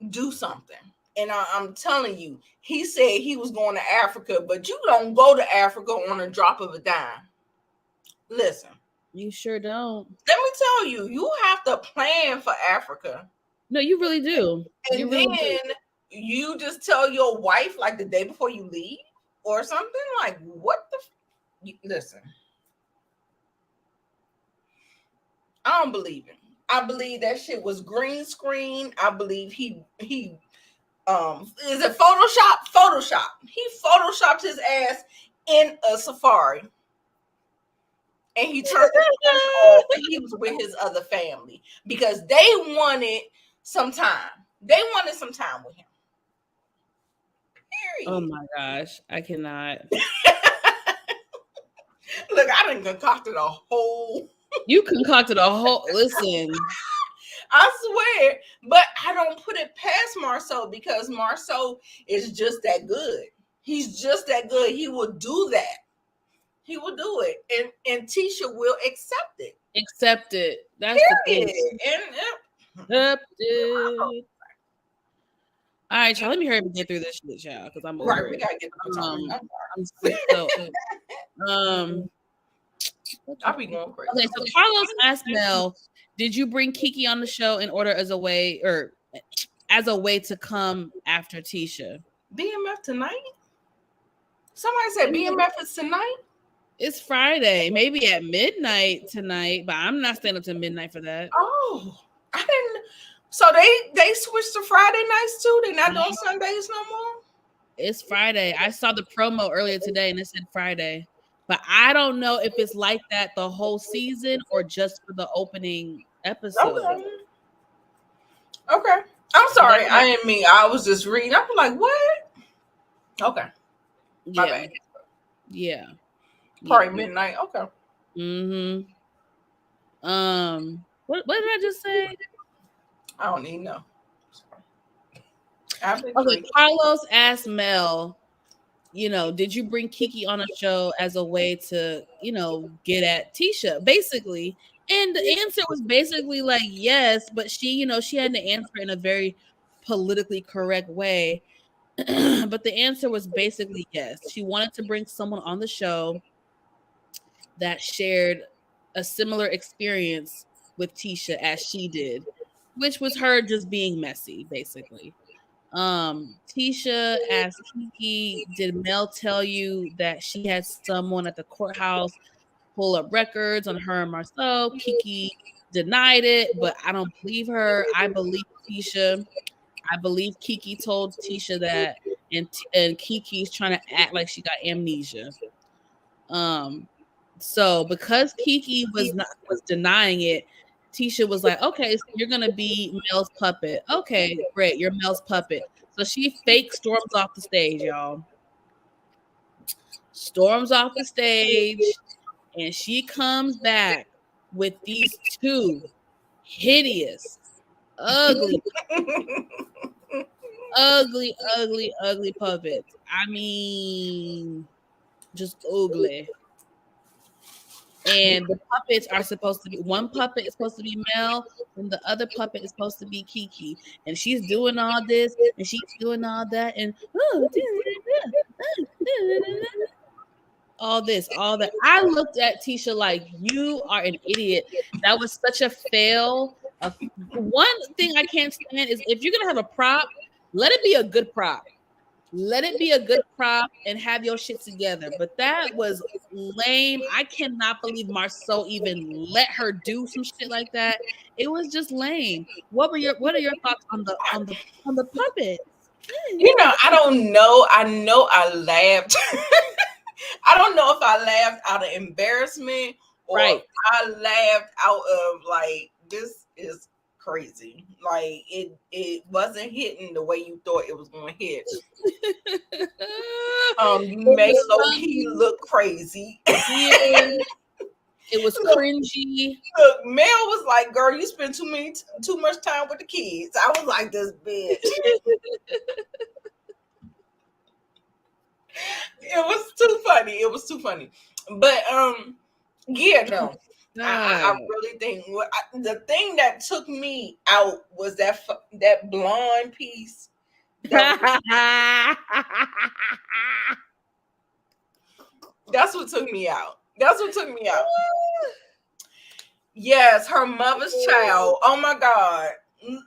do something. And I'm telling you, he said he was going to Africa, but you don't go to Africa on a drop of a dime. Listen. You sure don't. Let me tell you, you have to plan for Africa. No, you really do. And you just tell your wife like the day before you leave or something like, what the listen. I don't believe it. I believe that shit was green screen. I believe he is it Photoshop. He photoshopped his ass in a Safari. And he turned off and he was with his other family because they wanted some time. They wanted some time with him. Period. Oh my gosh, I cannot. Look, I done concocted a whole. You concocted a whole. Listen. I swear, but I don't put it past Marceau because Marceau is just that good. He's just that good. He will do that. He will do it, and Tisha will accept it. Accept it. That's period. The thing. Accept it. All right, y'all. Let me hurry up and get through this shit, y'all, because I'm over it. We gotta get the time. I'm so. I'll be going crazy. Okay, so Carlos asked Mel, "Did you bring Kiki on the show in order as a way to come after Tisha?" BMF tonight? Somebody said BMF is tonight. It's Friday, maybe at midnight tonight, but I'm not staying up to midnight for that. Oh, I didn't. So they switched to Friday nights too. They're not doing Sundays no more. It's Friday. I saw the promo earlier today, and it said Friday, but I don't know if it's like that the whole season or just for the opening episode. Okay. I'm sorry. I didn't mean. I was just reading. I'm like, what? Okay. My bad. Yeah. Probably midnight. Okay. Mm-hmm. What did I just say? I don't even know. Okay, Carlos asked Mel, did you bring Kiki on a show as a way to, get at Tisha, basically? And the answer was basically like, yes, but she had to answer in a very politically correct way. But the answer was basically yes. She wanted to bring someone on the show that shared a similar experience with Tisha as she did, which was her just being messy, basically. Tisha asked Kiki, did Mel tell you that she had someone at the courthouse pull up records on her and Marcel? Kiki denied it, but I don't believe her. I believe Tisha. I believe Kiki told Tisha that, and Kiki's trying to act like she got amnesia. So because Kiki was denying it, Tisha was like, okay, so you're gonna be Mel's puppet. Okay, great, you're Mel's puppet. So she fake storms off the stage, y'all. Storms off the stage, and she comes back with these two hideous, ugly, ugly puppets. I mean, just ugly. And the puppets are supposed to be, one puppet is supposed to be Mel, and the other puppet is supposed to be Kiki. And she's doing all this and she's doing all that, and all this, all that. I looked at Tisha like, you are an idiot. That was such a fail. One thing I can't stand is if you're gonna have a prop, let it be a good prop. Let it be a good prop and have your shit together. But that was lame. I cannot believe Marceau even let her do some shit like that. It was just lame. What are your thoughts on the puppets? You know, I don't know. I know I laughed. I don't know if I laughed out of embarrassment or Right. I laughed out of like, this is crazy. Like it wasn't hitting the way you thought it was going to hit. You made low key look crazy. Weird. It was cringy. Look, Mel was like, "Girl, you spend too much time with the kids." I was like, "This bitch." It was too funny. It was too funny. But yeah, no. I really think the thing that took me out was that blonde piece. That's what took me out. That's what took me out. Yes, her mother's child. Oh my God.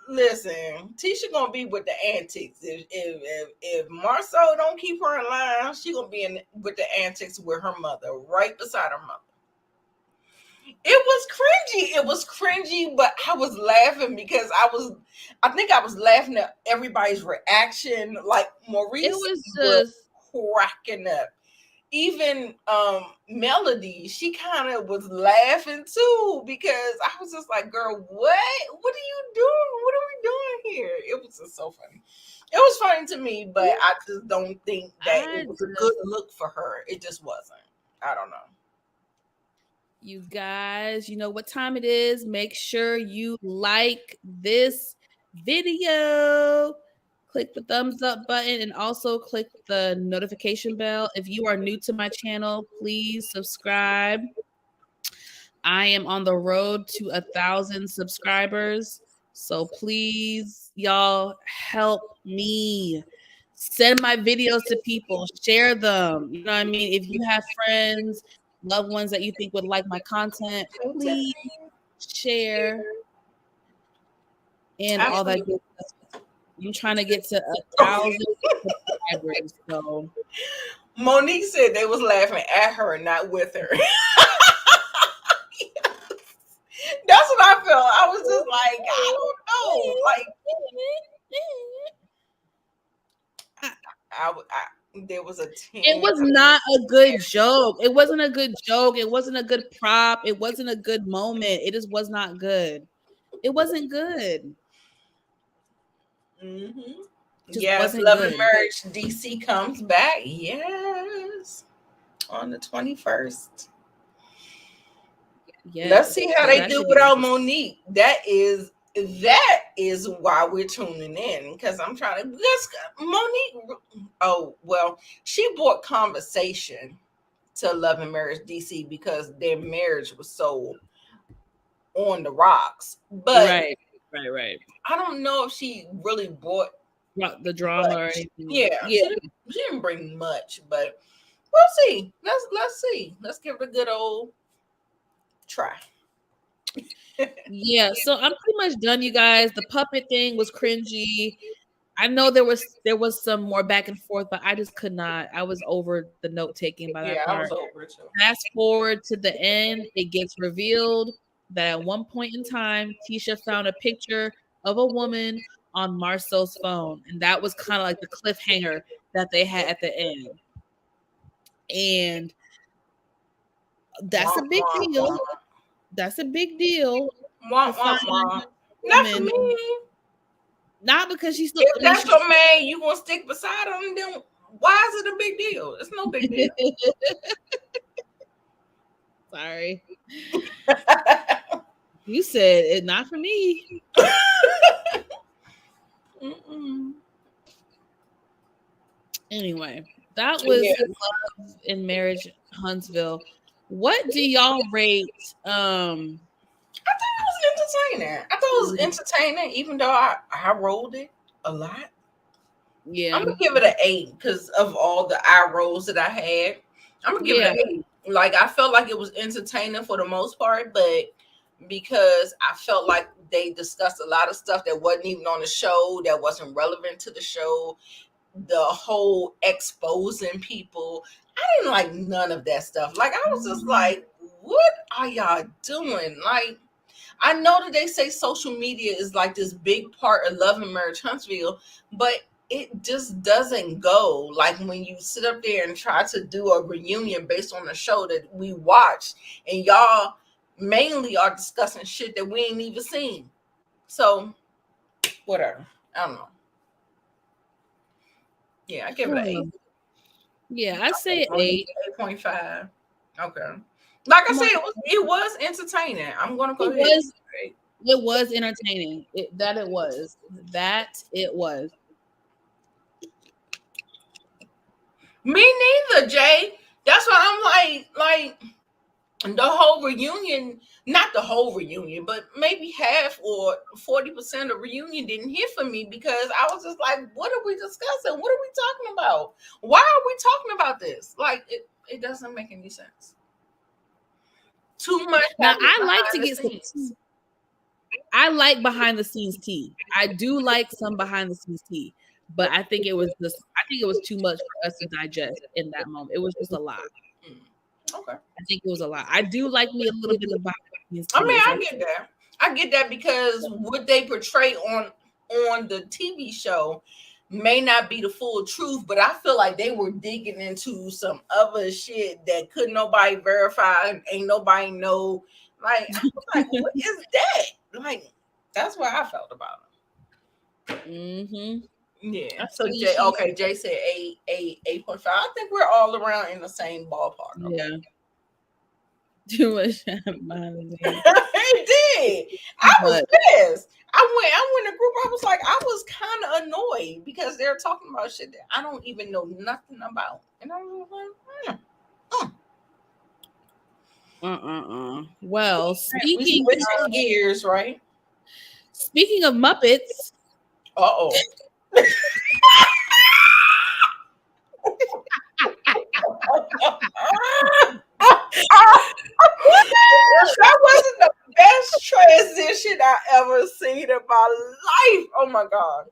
Listen, Tisha gonna be with the antics. If Marceau don't keep her in line, she gonna be with the antics with her mother, right beside her mother. It was cringy, but I was laughing because I think I was laughing at everybody's reaction. Like Maurice was cracking up. Even Melody, she kind of was laughing too, because I was just like, girl, what are you doing? What are we doing here? It was just so funny. It was funny to me, but I just don't think that it was a good look for her. It just wasn't. I don't know. You guys, you know what time it is. Make sure you like this video. Click the thumbs up button and also click the notification bell. If you are new to my channel, please subscribe. I am on the road to 1,000 subscribers. So please, y'all, help me. Send my videos to people. Share them. You know what I mean? If you have friends, loved ones that you think would like my content, please share. And all that good stuff. I'm trying to get to 1,000 subscribers. So Monique said they was laughing at her, not with her. That's what I felt. I was just like, I don't know. Like, there was a 10. It was not a good joke. It wasn't a good joke. It wasn't a good prop. It wasn't a good moment. It just was not good. It wasn't good. Mm-hmm. Yes, Love and Marriage DC comes back. Yes, on the 21st. Yes. Let's see how they do without Monique. That is why we're tuning in, because I'm trying to. Monique. Oh well, she brought conversation to Love and Marriage DC because their marriage was so on the rocks. But right. I don't know if she really brought the drama or anything. Yeah. She didn't bring much, but We'll see. Let's see. Let's give it a good old try. Yeah, so I'm pretty much done, you guys. The puppet thing was cringy. I know there was some more back and forth, but I just could not. I was over the note taking by that Yeah, I was part. over it too. Fast forward to the end, it gets revealed that at one point in time, Tisha found a picture of a woman on Marcel's phone, and that was kind of like the cliffhanger that they had at the end. And that's a Womp, big womp, deal. womp. That's a big deal to Womp, womp, find womp. a Not for woman, me. not because she's still. If I mean, that's your man, you gonna stick beside him, then why is it a big deal? It's no big deal. Sorry, you said it. Not for me. Anyway, that was Yeah. Love and Marriage Huntsville. What do y'all rate? I thought it was entertaining. I thought it was entertaining, even though I rolled it a lot. Yeah, I'm gonna give it an 8 because of all the eye rolls that I had. I'm gonna give it an 8. Like I felt like it was entertaining for the most part, but because I felt like they discussed a lot of stuff that wasn't even on the show, that wasn't relevant to the show. The whole exposing people, I didn't like none of that stuff. Like I was just like, what are y'all doing? Like I know that they say social media is like this big part of Love and Marriage Huntsville, but it just doesn't go. Like when you sit up there and try to do a reunion based on the show that we watched, and y'all mainly are discussing shit that we ain't even seen. So, whatever. I don't know. Yeah, I give it an 8. Yeah, I say 8. 8.5. Okay. Like I said, it was entertaining. I'm gonna go ahead. It was entertaining. It was. Me neither, Jay. That's why I'm like the whole reunion, not the whole reunion, but maybe half or 40% of reunion didn't hit for me because I was just like, what are we discussing? What are we talking about? Why are we talking about this? Like it doesn't make any sense. Too much. Now I like to get some. I like behind the scenes tea. I do like some behind the scenes tea, but I think it was too much for us to digest in that moment. It was just a lot. Okay. I think it was a lot. I do like me a little bit of behind the scenes tea. I mean, I get that. I get that because what they portray on the TV show may not be the full truth, but I feel like they were digging into some other shit that could nobody verify and ain't nobody know. Like, I was like, what is that? Like, that's what I felt about it. Mm-hmm. Yeah. So Jay said 8.5. I think we're all around in the same ballpark. Okay? Yeah. Too much behind the scenes. It did. I was pissed. I went in a group. I was like, I was kind of annoyed because they're talking about shit that I don't even know nothing about. And I was like, Well, switching gears, right? Speaking of Muppets. Uh-oh. That wasn't the best transition I ever seen in my life. Oh my god.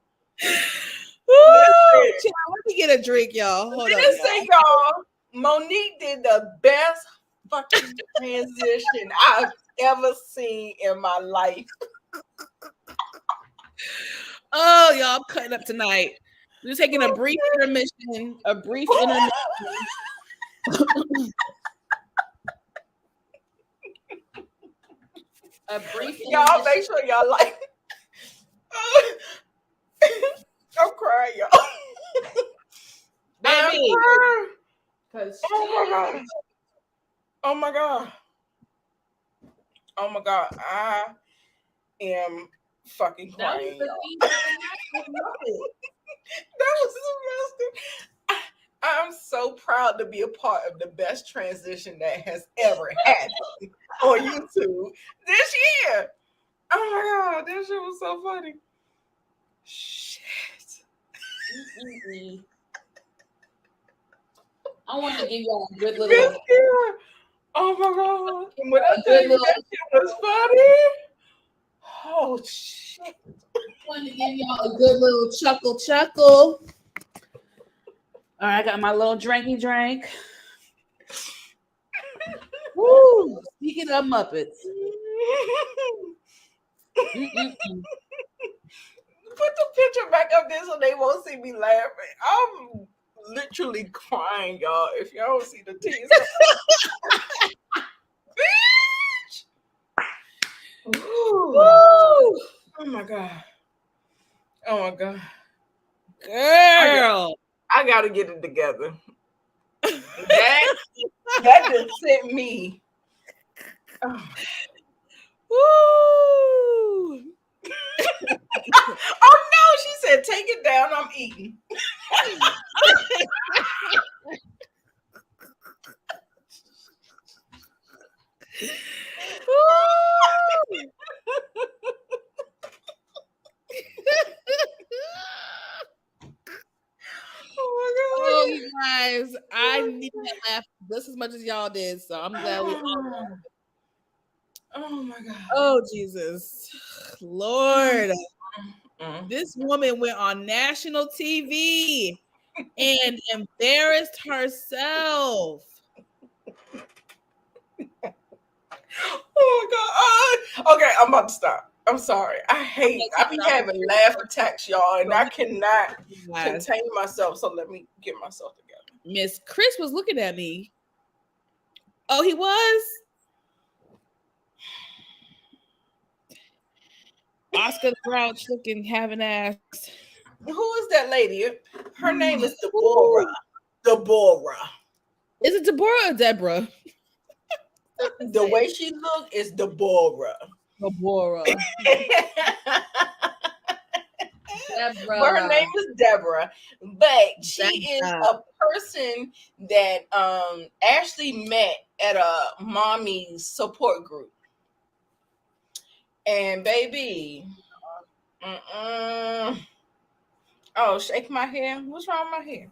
Let me get a drink, y'all. Hold on. Y'all, Monique did the best fucking transition I've ever seen in my life. Oh, y'all, I'm cutting up tonight. We're taking a brief intermission. Y'all make sure y'all like. I'm crying, y'all. Baby. Oh my god. Oh my god. Oh my god. I am fucking crying, y'all. That was the best. I'm so proud to be a part of the best transition that has ever happened on YouTube this year. Oh my god, that shit was so funny. Shit. I want to give y'all a good This little, girl. Oh my god! And when I a tell good you little. that shit was funny, oh shit! Want to give y'all a good little chuckle. All right, I got my little drinky drink. Woo! Speaking of Muppets. Mm-mm-mm. Put the picture back up there so they won't see me laughing. I'm literally crying, y'all. If y'all don't see the tears, bitch. Ooh. Woo! Oh my god. Oh my god. Girl. I gotta get it together. That just sent me. Oh. Woo! Oh no, she said, take it down. I'm eating. Oh, you guys, I need to laugh just as much as y'all did, so I'm glad we all laughed. Oh my god. Oh, Jesus. Lord. This woman went on national TV and embarrassed herself. Oh my god. Okay, I'm about to stop. I'm sorry. I be having laugh attacks, y'all, and I cannot contain myself. So let me get myself together. Miss Chris was looking at me. Oh, he was? Oscar the Grouch looking, having ass. Who is that lady? Her name is Deborah. Deborah. Is it Deborah or Deborah? The way she look is Deborah. Deborah. But her name is Deborah. But she is a person that Ashley met at a mommy support group. And baby, oh, shake my hair. What's wrong with my hair?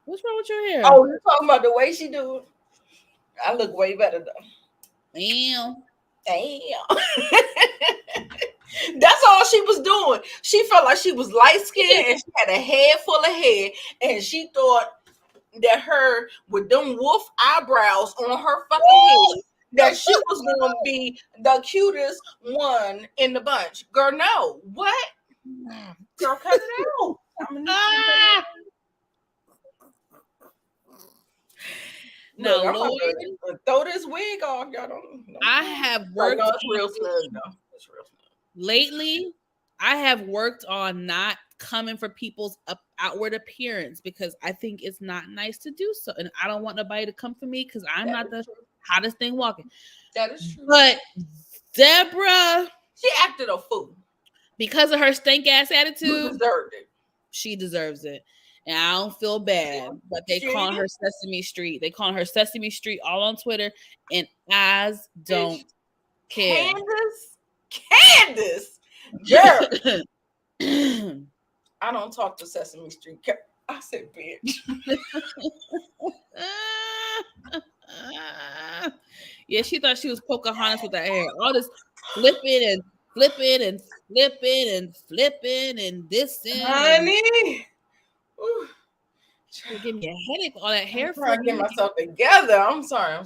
What's wrong with your hair? Oh, you're talking about the way she do it? I look way better though. Damn. That's all she was doing. She felt like she was light skinned and she had a head full of hair, and she thought that her with them wolf eyebrows on her fucking head, that she was going to be the cutest one in the bunch. Girl, no. What? Girl, cut it out. Now, look, I'm Lord, gonna throw this wig off. Y'all don't. I have worked. No, it's real snug though. It's real snug. Lately, I have worked on not coming for people's outward appearance because I think it's not nice to do so, and I don't want nobody to come for me because I'm not the hottest thing walking. That is true. But Deborah, she acted a fool because of her stank ass attitude. You deserved it. She deserves it. And I don't feel bad, but they call her Sesame Street. They call her Sesame Street all on Twitter, and Oz don't care. Candace, girl. I don't talk to Sesame Street. I said, bitch. Yeah, she thought she was Pocahontas with that hair. All this flipping and flipping and flipping and flipping and this and honey. Give me a headache. All that hair. I'm trying to get myself together. I'm sorry.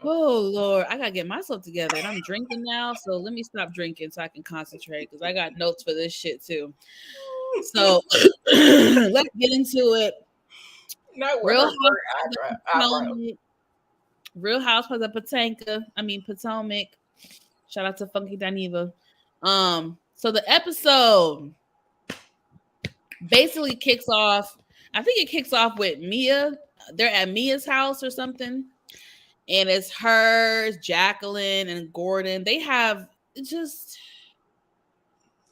Oh Lord, I gotta get myself together, and I'm drinking now. So let me stop drinking so I can concentrate because I got notes for this shit too. So let's get into it. Real Housewives of Potomac. Shout out to Funky Dineva. So the episode basically kicks off. I think it kicks off with Mia. They're at Mia's house or something. And it's her, Jacqueline, and Gordon. They have just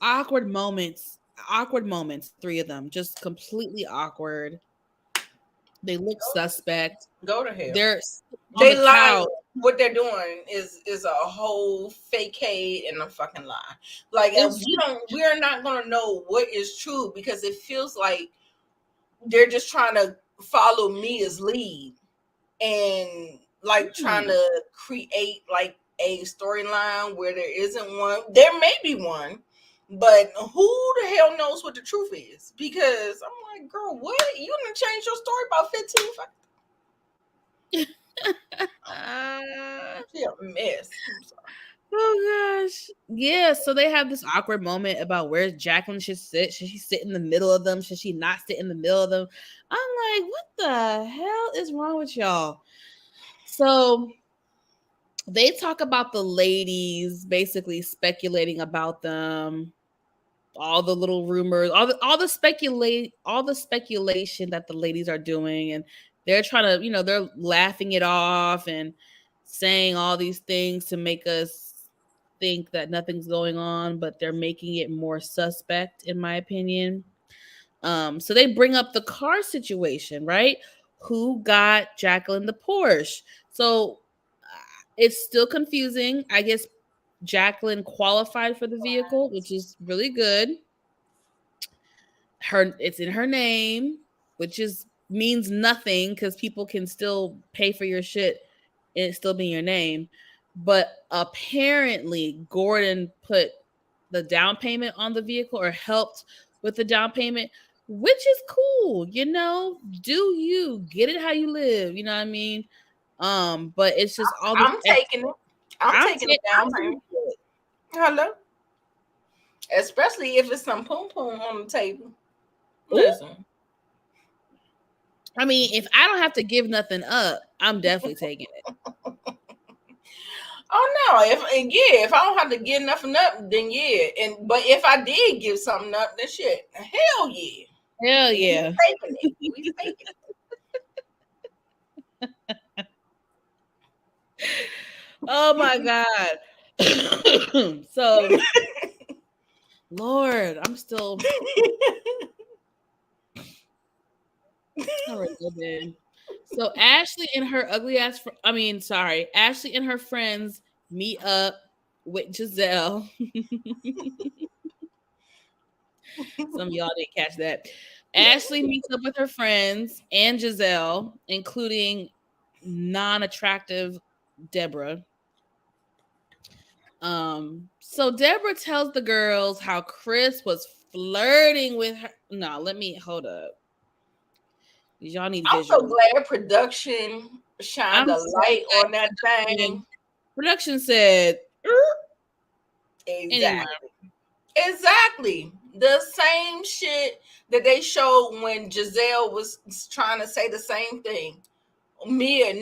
awkward moments. Three of them. Just completely awkward. They look suspect. Go to hell. They lie. What they're doing is a whole facade and a fucking lie. Like we're not gonna know what is true because it feels like they're just trying to follow Mia's lead and like trying to create like a storyline where there isn't one. There may be one, but who the hell knows what the truth is? Because I'm like, girl, what? You done changed your story about 15 yeah, mess. I'm sorry. Oh gosh. Yeah, so they have this awkward moment about where Jacqueline should sit. Should she sit in the middle of them? Should she not sit in the middle of them? I'm like, what the hell is wrong with y'all? So they talk about the ladies basically speculating about them, all the little rumors, all the speculation that the ladies are doing, and they're trying to, they're laughing it off and saying all these things to make us think that nothing's going on, but they're making it more suspect, in my opinion. So they bring up the car situation, right? Who got Jacqueline the Porsche? So it's still confusing. I guess Jacqueline qualified for the vehicle, which is really good. It's in her name, which is means nothing because people can still pay for your shit and it still be your name. But apparently Gordon put the down payment on the vehicle or helped with the down payment, which is cool. Do you get it how you live? You know what I mean? But it's just all this. I'm taking it. I'm taking it down payment. Hello. Especially if it's some poom poom on the table. Listen. I mean, if I don't have to give nothing up, I'm definitely taking it. Oh no! If I don't have to give nothing up, then yeah. But if I did give something up, then shit, hell yeah, hell yeah, we taking it. We taking it. Oh my god! So, Lord, I'm still. All right, good. So Ashley and her ugly ass. Ashley and her friends meet up with Giselle. Some of y'all didn't catch that. Ashley meets up with her friends and Giselle, including non-attractive Deborah. So Deborah tells the girls how Chris was flirting with her. No, let me hold up. Y'all need I'm visual. so glad production shined a light on that thing. Production said, exactly. Exactly. The same shit that they showed when Giselle was trying to say the same thing. Mia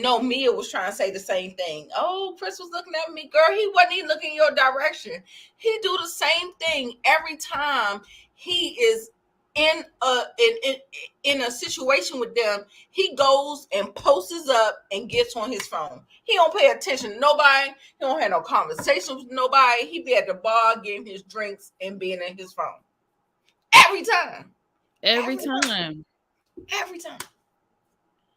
was trying to say the same thing. Oh, Chris was looking at me, girl. He wasn't even looking your direction. He do the same thing every time he is in a situation with them. He goes and posts up and gets on his phone. He don't pay attention to nobody. He don't have no conversation with nobody. He be at the bar getting his drinks and being in his phone every time. Every time.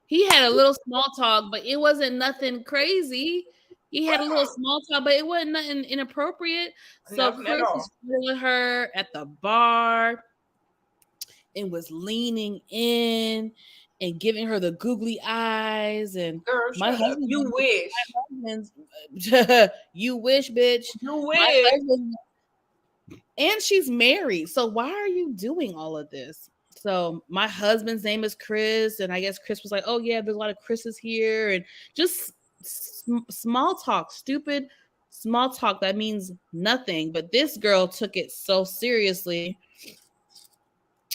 He had a little small talk, but it wasn't nothing crazy. He had a little small talk, but it wasn't nothing inappropriate. So Chris was with her at the bar and was leaning in and giving her the googly eyes. And girl, my husband, you wish. You wish, bitch. You wish. And she's married. So why are you doing all of this? So my husband's name is Chris, and I guess Chris was like, "Oh yeah, there's a lot of Chris's here," and just small talk, stupid small talk that means nothing. But this girl took it so seriously.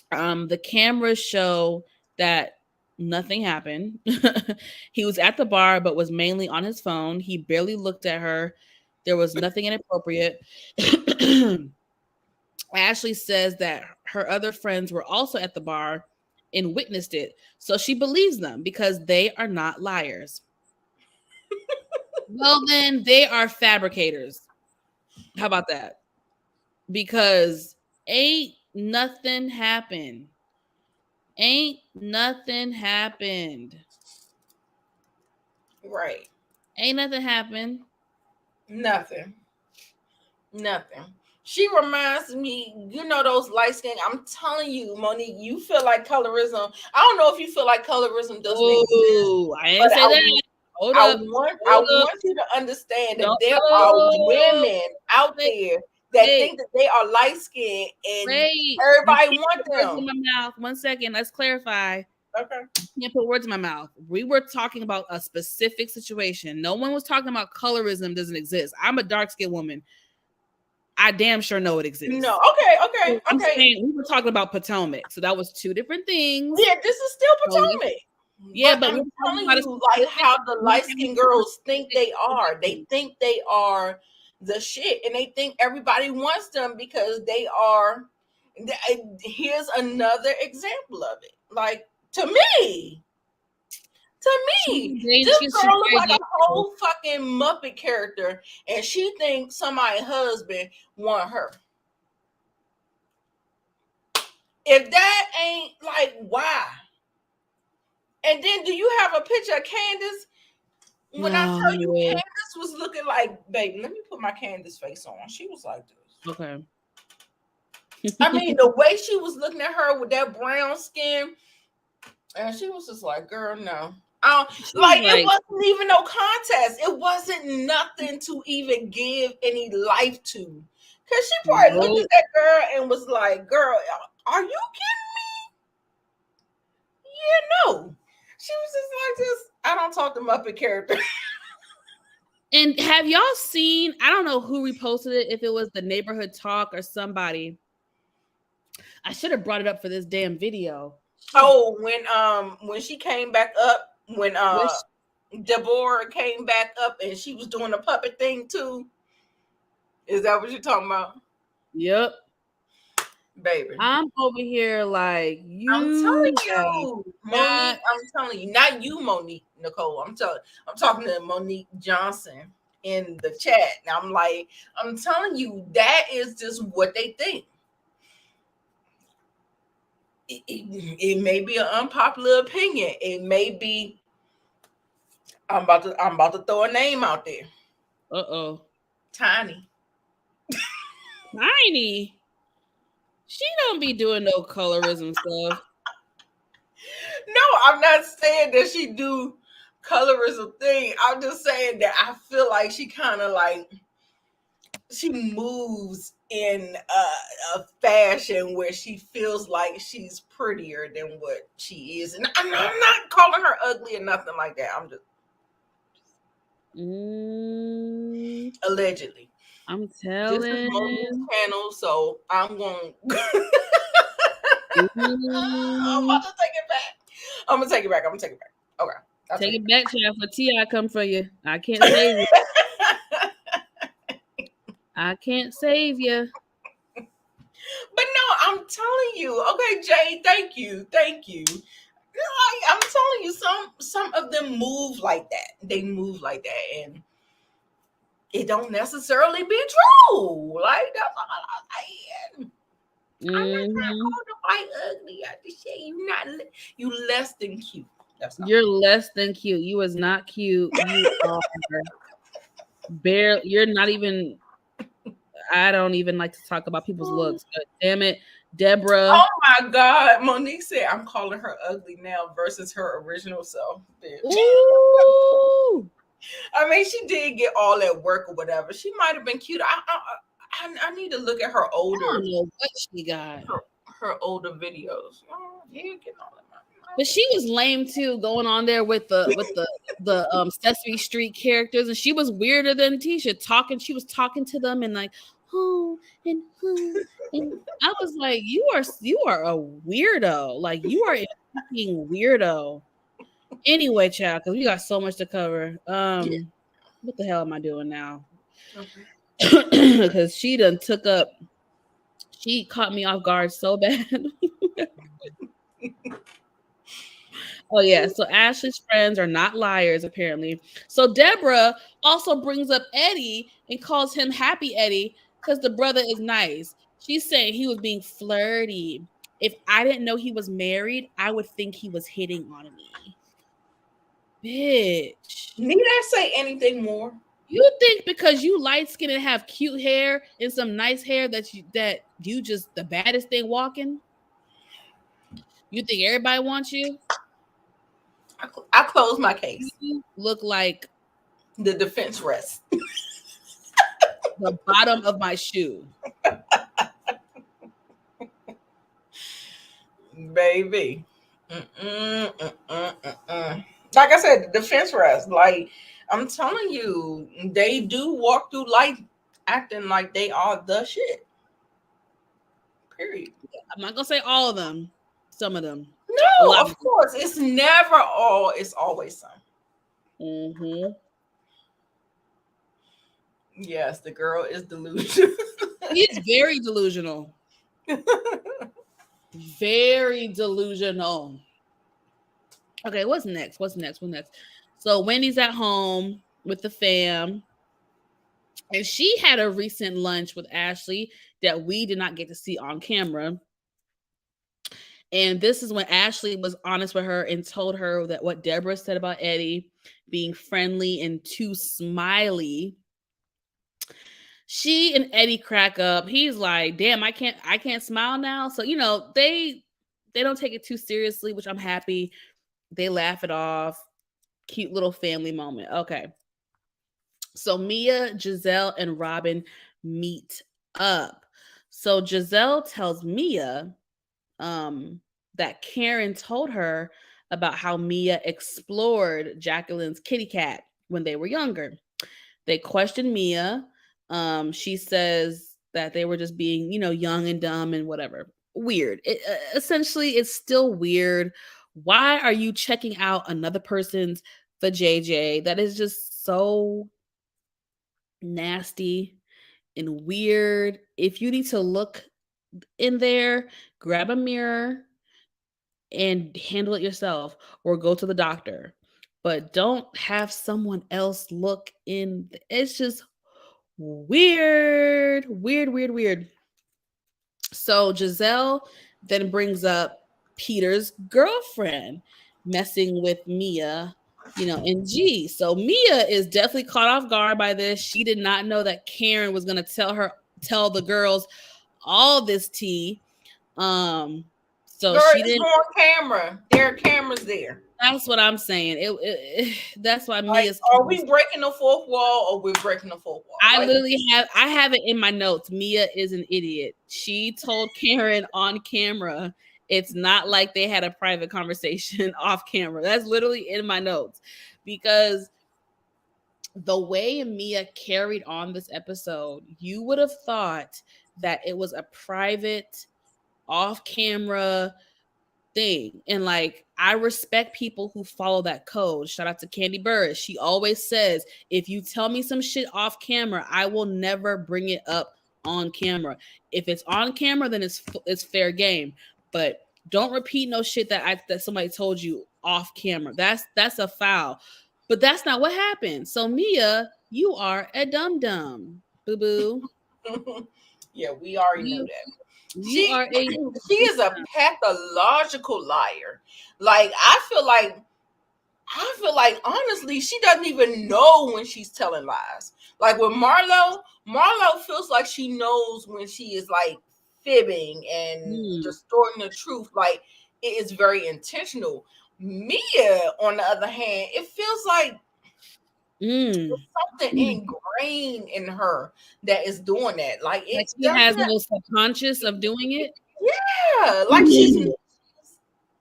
The cameras show that nothing happened. He was at the bar, but was mainly on his phone. He barely looked at her. There was nothing inappropriate. Ashley says that her other friends were also at the bar and witnessed it. So she believes them because they are not liars. Well, then they are fabricators. How about that? Because ain't nothing happened. Ain't nothing happened. Right. Ain't nothing happened. Nothing. She reminds me, those light skin. I'm telling you, Monique, you feel like colorism. I don't know if you feel like colorism doesn't exist, Oh, I but didn't say that. Hold I up. want I Hold up. want you to understand that No. there are women out Wait, there that wait, think that they are light skinned and wait. You everybody can't want put words in them. my mouth. 1 second. Let's clarify. Okay. You can't put words in my mouth. We were talking about a specific situation. No one was talking about colorism doesn't exist. I'm a dark-skinned woman. I damn sure know it exists. No. Okay. I'm saying we were talking about Potomac. So that was two different things. Yeah, this is still Potomac. Yeah, but but I'm telling you, like how the light skinned girls think they are. They think they are the shit, and they think everybody wants them because they are. Here's another example of it. Like to me, this girl looks like a whole fucking Muppet character, and she thinks somebody's husband want her. If that ain't like, why? And then do you have a picture of Candace? When I tell you Candace was looking like, baby, let me put my Candace face on. She was like this. Okay. I mean, the way she was looking at her with that brown skin, and she was just like, girl, no. It wasn't even no contest. It wasn't nothing to even give any life to. Because she probably looked at that girl and was like, girl, are you kidding me? Yeah, no. She was just like this. I don't talk to Muppet character. And have y'all seen, I don't know who reposted it, if it was the Neighborhood Talk or somebody. I should have brought it up for this damn video. Oh, when she came back up, when Deborah came back up and she was doing the puppet thing too. Is that what you're talking about? Yep. Baby. I'm over here like you. I'm telling you, Monique. I'm telling you, not you, Monique, Nicole. I'm talking to Monique Johnson in the chat. Now I'm telling you, that is just what they think. It may be an unpopular opinion. It may be. I'm about to throw a name out there. Tiny. Tiny. She don't be doing no colorism stuff. No, I'm not saying that she do colorism thing. I'm just saying that I feel like she kind of like she moves in a fashion where she feels like she's prettier than what she is, and I'm not calling her ugly or nothing like that. I'm just allegedly. I'm telling. This is Monique's channel, so I'm going. I'm about to take it back. I'm gonna take it back. Okay. Take it back, child. For T.I. come for you. I can't save you. I can't save you. But no, I'm telling you. Okay, Jay, thank you. I'm telling you, some of them move like that. They move like that, and it don't necessarily be true. Like that's all I'm saying. I'm not trying to call nobody ugly. I just say you less than cute. You're less than cute. You is not cute. You are barely. You're not even. I don't even like to talk about people's looks. But damn it, Deborah. Oh my God, Monique said I'm calling her ugly now versus her original self. Ooh. I mean, she did get all that work or whatever. She might have been cute. I need to look at her older. I don't know what she got. Her older videos. Oh, yeah, getting all that. But she was lame too, going on there with the Sesame Street characters, and she was weirder than Tisha talking. She was talking to them and like, who and who, and I was like, you are a weirdo. Like you are a fucking weirdo. Anyway, child, because we got so much to cover. What the hell am I doing now? Because she done took up. She caught me off guard so bad. Oh, yeah. So Ashley's friends are not liars, apparently. So Deborah also brings up Eddie and calls him Happy Eddie because the brother is nice. She's saying he was being flirty. If I didn't know he was married, I would think he was hitting on me. Bitch. Need I say anything more? You think because you light skinned and have cute hair and some nice hair that you just the baddest thing walking? You think everybody wants you? I close my case. You look like The defense rests. the bottom of my shoe. Baby. Mm-mm, mm-mm, mm-mm. Like I said, the defense rests. Like, I'm telling you, they do walk through life acting like they are the shit. Period. I'm not gonna say all of them. Some of them. A No, lot of of them. course. It's never all, it's always some. Mm-hmm. Yes, the girl is delusional. He's very delusional. Very delusional. Okay, what's next? What's next? What's next? So Wendy's at home with the fam, and she had a recent lunch with Ashley that we did not get to see on camera. And this is when Ashley was honest with her and told her that what Deborah said about Eddie being friendly and too smiley. She and Eddie crack up. He's like, "Damn, I can't smile now." So, they don't take it too seriously, which I'm happy. They laugh it off. Cute little family moment. Okay. So Mia, Giselle, and Robin meet up. So Giselle tells Mia that Karen told her about how Mia explored Jacqueline's kitty cat when they were younger. They questioned Mia. She says that they were just being, young and dumb and whatever. Weird. Essentially, it's still weird. Why are you checking out another person's vajayjay? That is just so nasty and weird. If you need to look in there, grab a mirror and handle it yourself or go to the doctor. But don't have someone else look in. It's just weird, weird, weird, weird. So Giselle then brings up Peter's girlfriend messing with Mia, and G. So Mia is definitely caught off guard by this. She did not know that Karen was going to tell the girls all this tea. So Girl, she it's didn't. on camera. There are cameras there. That's what I'm saying. That's why Like, Mia's. are we breaking the fourth wall or we're breaking the fourth wall? I Like, literally have it in my notes. Mia is an idiot. She told Karen on camera. It's not like they had a private conversation off camera. That's literally in my notes because the way Mia carried on this episode, you would have thought that it was a private off camera thing. And like, I respect people who follow that code. Shout out to Candy Burris. She always says, if you tell me some shit off camera, I will never bring it up on camera. If it's on camera, then it's fair game. But don't repeat no shit that somebody told you off camera. That's a foul. But that's not what happened. So Mia, you are a dum dum, boo boo. yeah, we already know that. You are a She is a pathological liar. Like, I feel like honestly, she doesn't even know when she's telling lies. Like with Marlo feels like she knows when she is like fibbing and distorting the truth. Like, it is very intentional. Mia, on the other hand, it feels like there's something ingrained in her that is doing that. Like, like it's she has definitely, no subconscious of doing it. yeah, like she's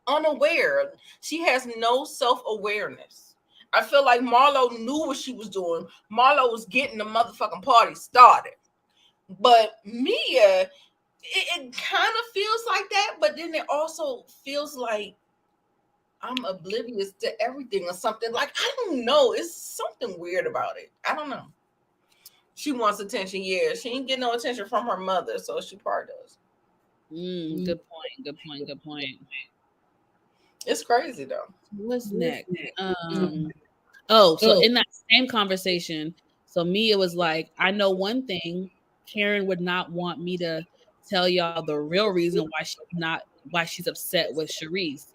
unaware. She has no self-awareness. I feel like Marlo knew what she was doing. Marlo was getting the motherfucking party started. But Mia, it kind of feels like that, but then it also feels like I'm oblivious to everything or something. Like, I don't know. It's something weird about it. I don't know. She wants attention. Yeah, she ain't getting no attention from her mother, so she probably does. Good point. Good point. Good point. It's crazy though. What's next? So in that same conversation, so Mia was like, I know one thing, Karen would not want me to tell y'all the real reason why she's upset with Charisse.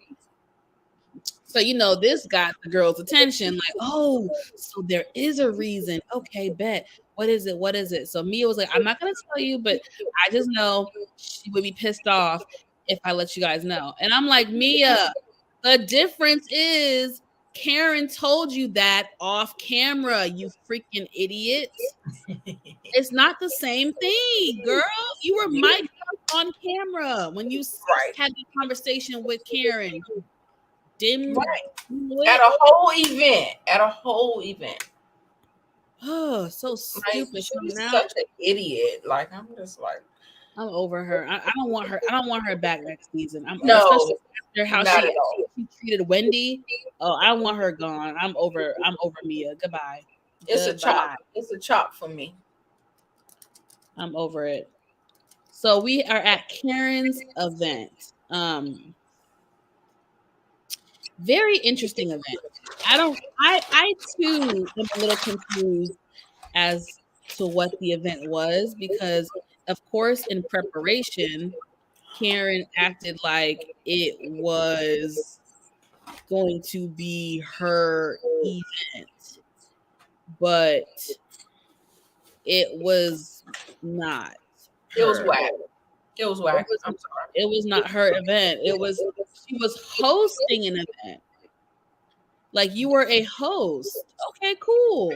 So, this got the girl's attention. Like, oh, so there is a reason. Okay, bet. What is it? What is it? So Mia was like, I'm not going to tell you, but I just know she would be pissed off if I let you guys know. And I'm like, Mia, the difference is Karen told you that off camera, you freaking idiot. It's not the same thing, girl. You were mic'd up on camera when you had the conversation with Karen. Dim at a whole event. At a whole event. Oh, so stupid. Like, she's such an idiot. Like, I'm just like, I'm over her. I don't want her. I don't want her back next season. No, especially after how she treated Wendy. Oh, I want her gone. I'm over Mia. Goodbye. It's a chop. It's a chop for me. I'm over it. So we are at Karen's event. Very interesting event. I too am a little confused as to what the event was, because of course in preparation Karen acted like it was going to be her event, but it was not. It was whack. It was whack. I'm sorry. It was not her event. She was hosting an event. Like, you were a host. Okay, cool.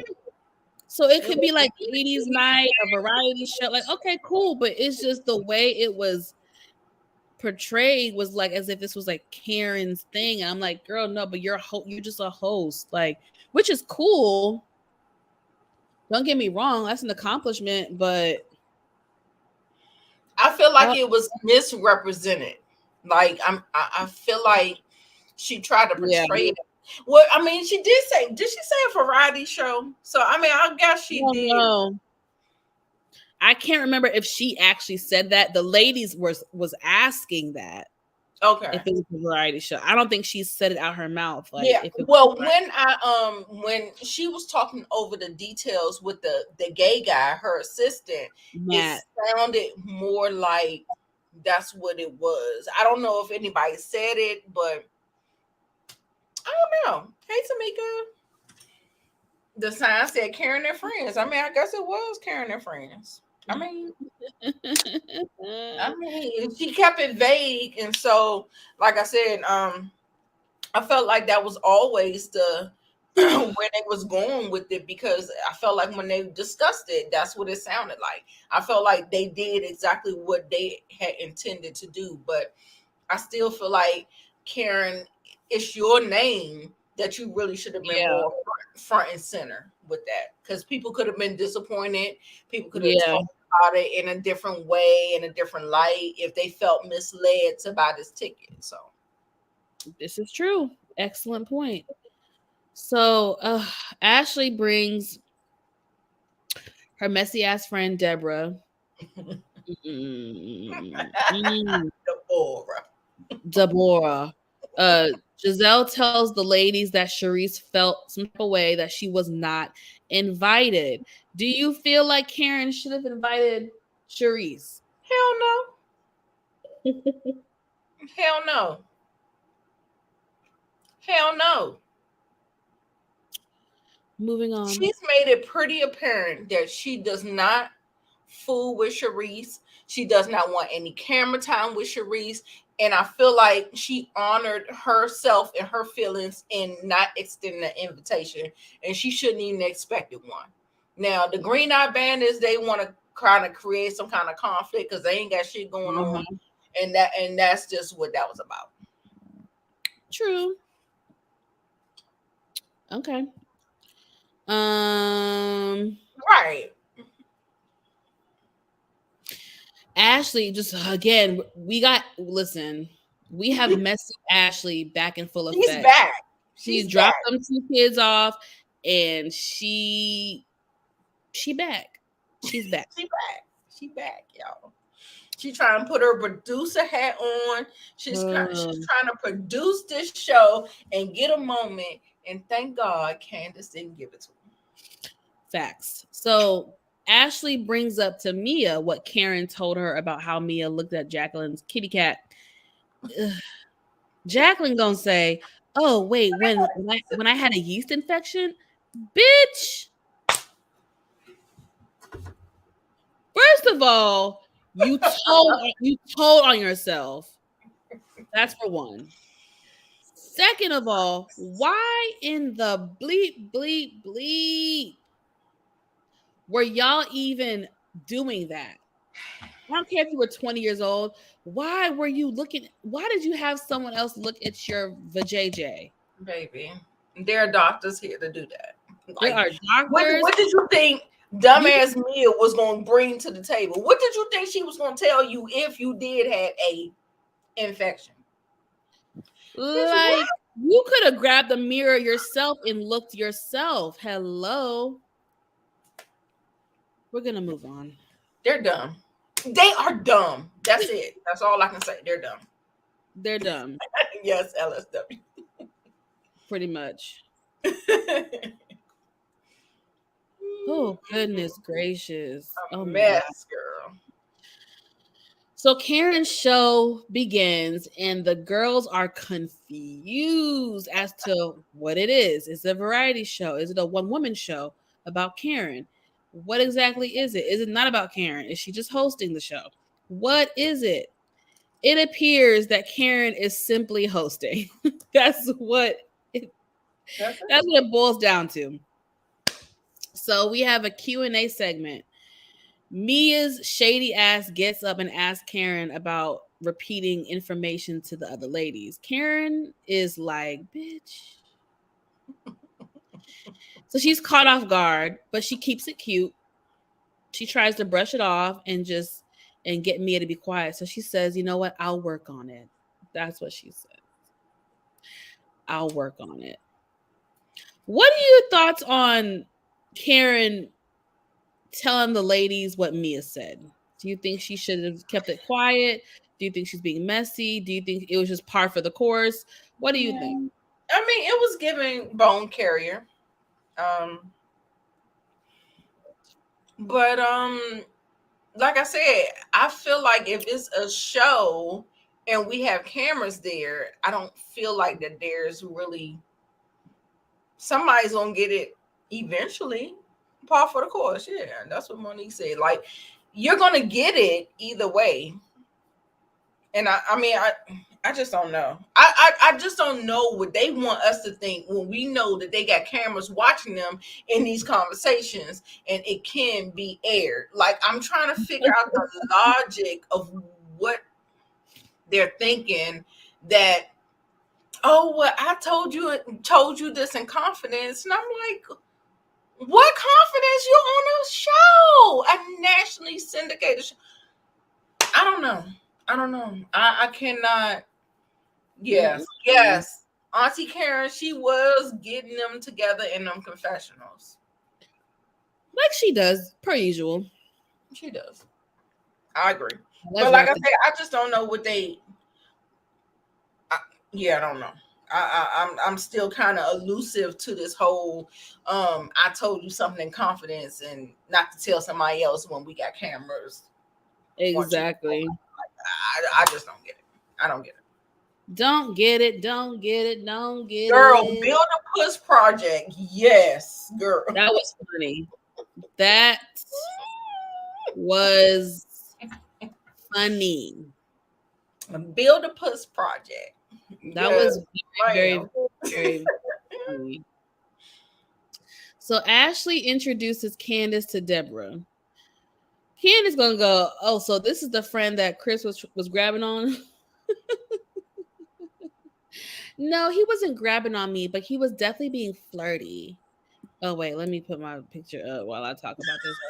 So it could be like ladies' night, a variety show. Like, okay, cool. But it's just the way it was portrayed was like as if this was like Karen's thing. And I'm like, girl, no, but you're just a host. Like, which is cool. Don't get me wrong, that's an accomplishment, but I feel like it was misrepresented. Like, I feel like she tried to portray it. Well, I mean, did she say a variety show? So, I mean, I guess she did. No. I can't remember if she actually said that. The ladies was asking that. Okay. If it was a variety show. I don't think she said it out her mouth. Like, yeah. Well, when she was talking over the details with the gay guy, her assistant, Matt, it sounded more like that's what it was. I don't know if anybody said it, but I don't know. Hey, Tamika. The sign said Karen and Friends. I mean, I guess it was Karen and Friends. I mean, she kept it vague, and so, like I said, I felt like that was always the where they was going with it, because I felt like when they discussed it, that's what it sounded like. I felt like they did exactly what they had intended to do, but I still feel like, Karen, it's your name that you really should have been more front and center with that, because people could have been disappointed. People could have talked about it in a different way, in a different light, if they felt misled to buy this ticket. So this is true. Excellent point. So Ashley brings her messy ass friend Deborah. Deborah. Giselle tells the ladies that Charisse felt some type of way, that she was not invited. Do you feel like Karen should have invited Charisse? Hell no. Hell no. Hell no. Moving on. She's made it pretty apparent that she does not fool with Charisse. She does not want any camera time with Charisse. And I feel like she honored herself and her feelings in not extending an invitation. And she shouldn't even expected one. Now, the Green Eye Bandits, they want to kind of create some kind of conflict because they ain't got shit going on. And that's just what that was about. True. Okay. Right. Ashley, just again, we have messy Ashley back in full effect. She's back. She dropped them 2 kids off, and she back. She's back. She back, y'all. She trying to put her producer hat on. She's trying to produce this show and get a moment. And thank God Candace didn't give it to her. Facts. So Ashley brings up to Mia what Karen told her about how Mia looked at Jacqueline's kitty cat. Jacqueline gonna say, Oh wait, when I had a yeast infection, bitch. First of all, you told on yourself. That's for one. Second of all, why in the bleep were y'all even doing that? I don't care if you were 20 years old. Why were you looking? Why did you have someone else look at your vajayjay? Baby, there are doctors here to do that. There Like, are doctors. what did you think You dumbass Mia was going to bring to the table? What did you think she was going to tell you if you did have a infection? like you could have grabbed the mirror yourself and looked yourself. Hello. We're gonna move on. They're dumb. They are dumb. That's it. That's all I can say. They're dumb. They're dumb. Yes, LSW. Pretty much. Oh, goodness gracious. Oh, my God. Mess, girl. So Karen's show begins, and the girls are confused as to what it is. Is it a variety show? Is it a one-woman show about Karen? What exactly is it? Is it not about Karen? Is she just hosting the show? What is it? It appears that Karen is simply hosting. That's what it boils down to. So we have a Q&A segment. Mia's shady ass gets up and asks Karen about repeating information to the other ladies. Karen is like, bitch. So she's caught off guard, but she keeps it cute. She tries to brush it off and get Mia to be quiet. So she says, you know what? I'll work on it. That's what she said. I'll work on it. What are your thoughts on Karen telling the ladies what Mia said? Do you think she should have kept it quiet? Do you think she's being messy? Do you think it was just par for the course? What do you think? I mean, it was giving bone carrier. But like I said, I feel like if it's a show and we have cameras there, I don't feel like that there's really somebody's gonna get it eventually. Par for the course, yeah. That's what Monique said. Like, you're gonna get it either way. And I just don't know. I just don't know what they want us to think when we know that they got cameras watching them in these conversations and it can be aired. Like, I'm trying to figure out the logic of what they're thinking that, oh, well, I told you this in confidence. And I'm like, what confidence? You on a show, a nationally syndicated show. I don't know. I cannot. Yes. Auntie Karen, she was getting them together in them confessionals. Like she does, per usual. She does. I agree. But like I said, I just don't know what they. I don't know. I'm still kind of elusive to this whole I told you something in confidence and not to tell somebody else when we got cameras. Exactly. I just don't get it. I don't get it. Don't get it. Girl, Build a Puss Project. Yes, girl. That was funny. That was funny. Build a Puss Project. That was very, very funny. So Ashley introduces Candace to Deborah. Candace gonna go, oh, so this is the friend that Chris was grabbing on? No, he wasn't grabbing on me, but he was definitely being flirty. Oh, wait, let me put my picture up while I talk about this.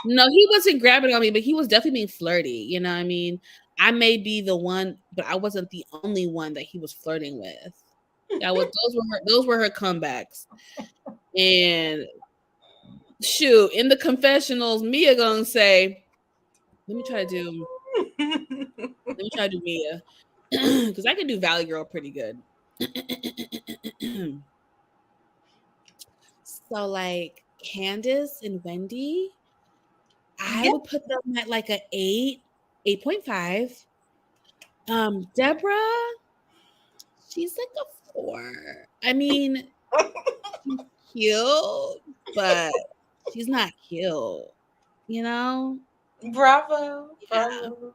No, he wasn't grabbing on me, but he was definitely being flirty. You know what I mean? I may be the one, but I wasn't the only one that he was flirting with. Those were her comebacks. And shoot, in the confessionals, Mia gonna say, let me try to do Mia. Because I can do Valley Girl pretty good. So like Candace and Wendy, I would put them at like a 8.5. Deborah, she's like a 4. I mean, she's cute, but she's not cute, you know? Bravo. Yeah. Bravo.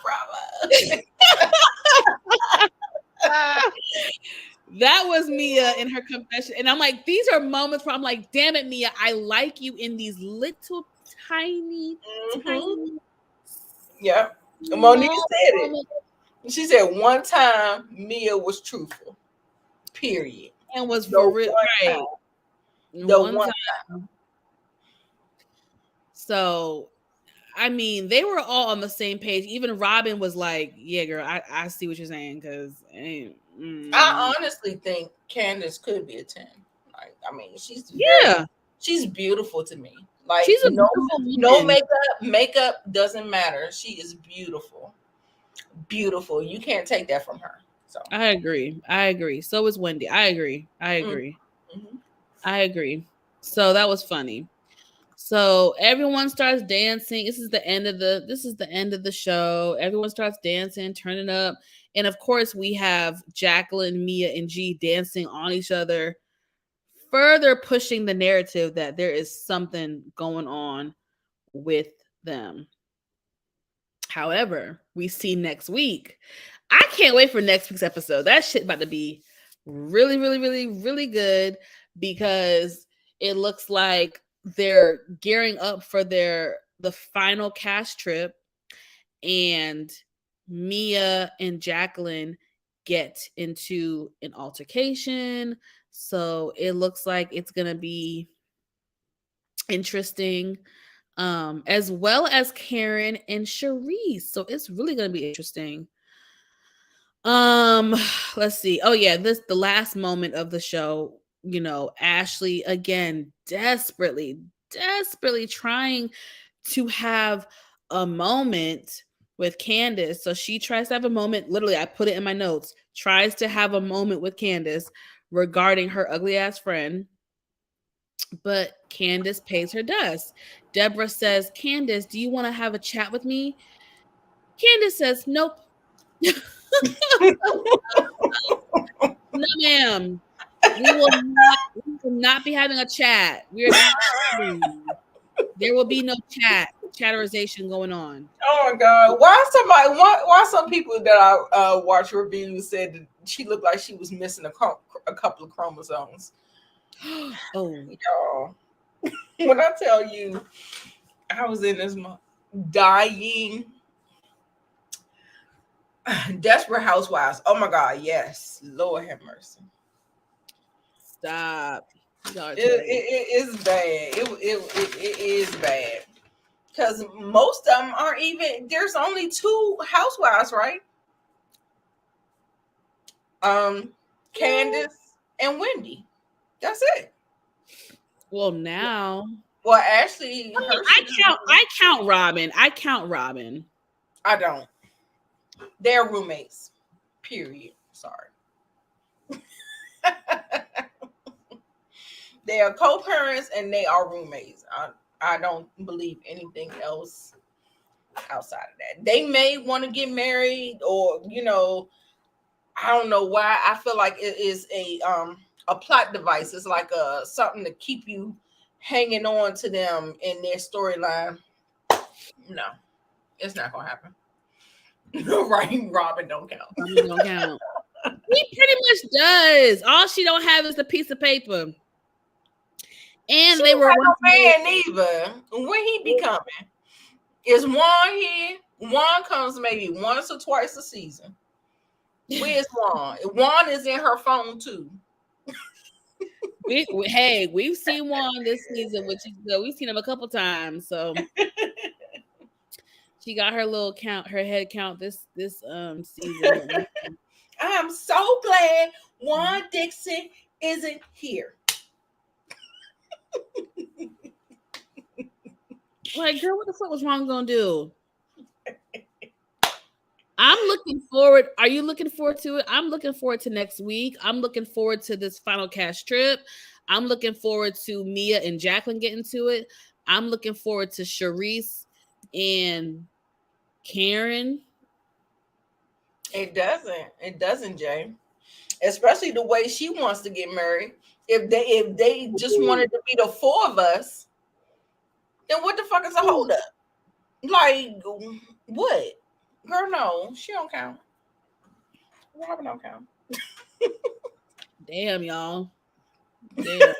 Bravo. That was Mia in her confession. And I'm like, these are moments where I'm like, damn it, Mia, I like you in these little tiny, tiny. Yeah. Monique small said it. moments. She said one time Mia was truthful. Period. And was The for real. one Right. time. The One one time. So, I mean, they were all on the same page. Even Robin was like, yeah, girl, I see what you're saying. Because I honestly think Candace could be a 10. Like, I mean, she's beautiful to me. Like, she's a beautiful no woman. makeup doesn't matter. She is beautiful. Beautiful. You can't take that from her. So I agree. So is Wendy. I agree. Mm-hmm. I agree. So that was funny. So everyone starts dancing. This is the end of the show. Everyone starts dancing, turning up. And of course, we have Jacqueline, Mia, and G dancing on each other, further pushing the narrative that there is something going on with them. However, we see next week. I can't wait for next week's episode. That shit about to be really, really, really, really good because it looks like they're gearing up for the final cast trip, and Mia and Jacqueline get into an altercation. So it looks like it's gonna be interesting. As well as Karen and Charisse. So it's really gonna be interesting. Let's see. Oh yeah, the last moment of the show, Ashley again desperately trying to have a moment with Candace. So she tries to have a moment, literally I put it in my notes, tries to have a moment with Candace regarding her ugly ass friend. But Candace pays her dust. Deborah says, "Candace, do you want to have a chat with me?" Candace says, "Nope." No, ma'am. We will not be having a chat. We are not chatting. There will be no chatterization going on. Oh my God! Why some people that I watch reviews said that she looked like she was missing a couple of chromosomes. Oh, Y'all, when I tell you, I was in this dying. Desperate Housewives. Oh my God, yes. Lord have mercy. stop. It is bad. It is bad. Because most of them aren't even, there's only 2 housewives, right? Candace and Wendy. That's it. Well, now. Well, Ashley, I count Robin. I don't. They're roommates. Period. Sorry. They are co-parents and they are roommates. I don't believe anything else outside of that. They may want to get married, or I don't know why. I feel like it is a plot device. It's like something to keep you hanging on to them in their storyline. No, it's not gonna happen. Right? Robin don't count. He pretty much does. All she don't have is the piece of paper. And she they were no man either. When he be coming? Is Juan here? Juan comes maybe once or twice a season. Where's Juan? Juan is in her phone too. We've seen Juan this season, which is good. We've seen him a couple times, so she got her little count, her head count this season. I'm so glad Juan Dixon isn't here. Like, girl, what the fuck was Juan gonna do? I'm looking forward. Are you looking forward to it? I'm looking forward to next week. I'm looking forward to this final cast trip. I'm looking forward to Mia and Jacqueline getting to it. I'm looking forward to Charisse and Karen. It doesn't. It doesn't, Jay. Especially the way she wants to get married. If they just wanted to be the four of us, then what the fuck is a hold up? Like what? Girl, no, she don't count. Robin don't count. Damn, y'all. Damn.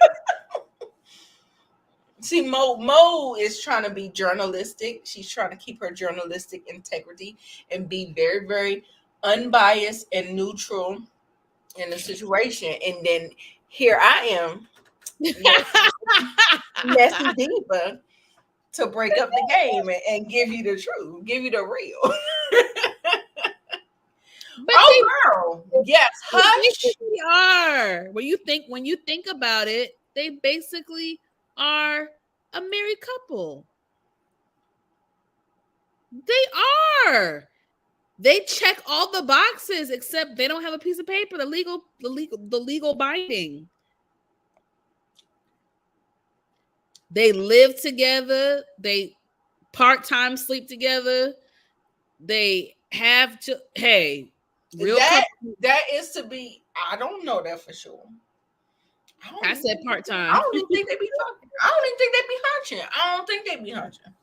See, Mo is trying to be journalistic. She's trying to keep her journalistic integrity and be very, very unbiased and neutral in the situation. And then here I am, messy diva, to break up the game and give you the truth, give you the real. But girl, yes, hush. They are. When you think about it, they basically are a married couple. They are. They check all the boxes except they don't have a piece of paper, the legal binding. They live together. They part-time sleep together. They have to. Hey, that is to be. I don't know that for sure. I said part-time. I don't even think they be fucking. I don't even think they be hunching. I don't think they be hunching.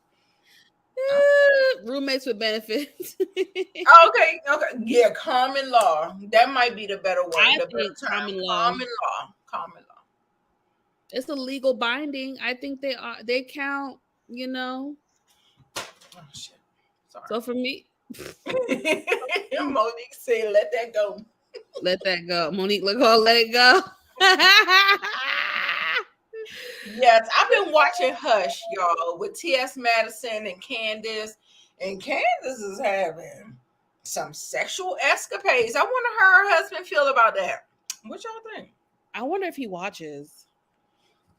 Roommates with benefits. Okay. Yeah, common law. That might be the better word. I think common law. Common law. It's a legal binding. I think they are. They count. You know. Oh shit. Sorry. So for me, Monique said, "Let that go." Let that go. Monique, let it go. Yes, I've been watching Hush, y'all, with T.S. Madison and Candace. And Candace is having some sexual escapades. I wonder how her husband feel about that. What y'all think? I wonder if he watches.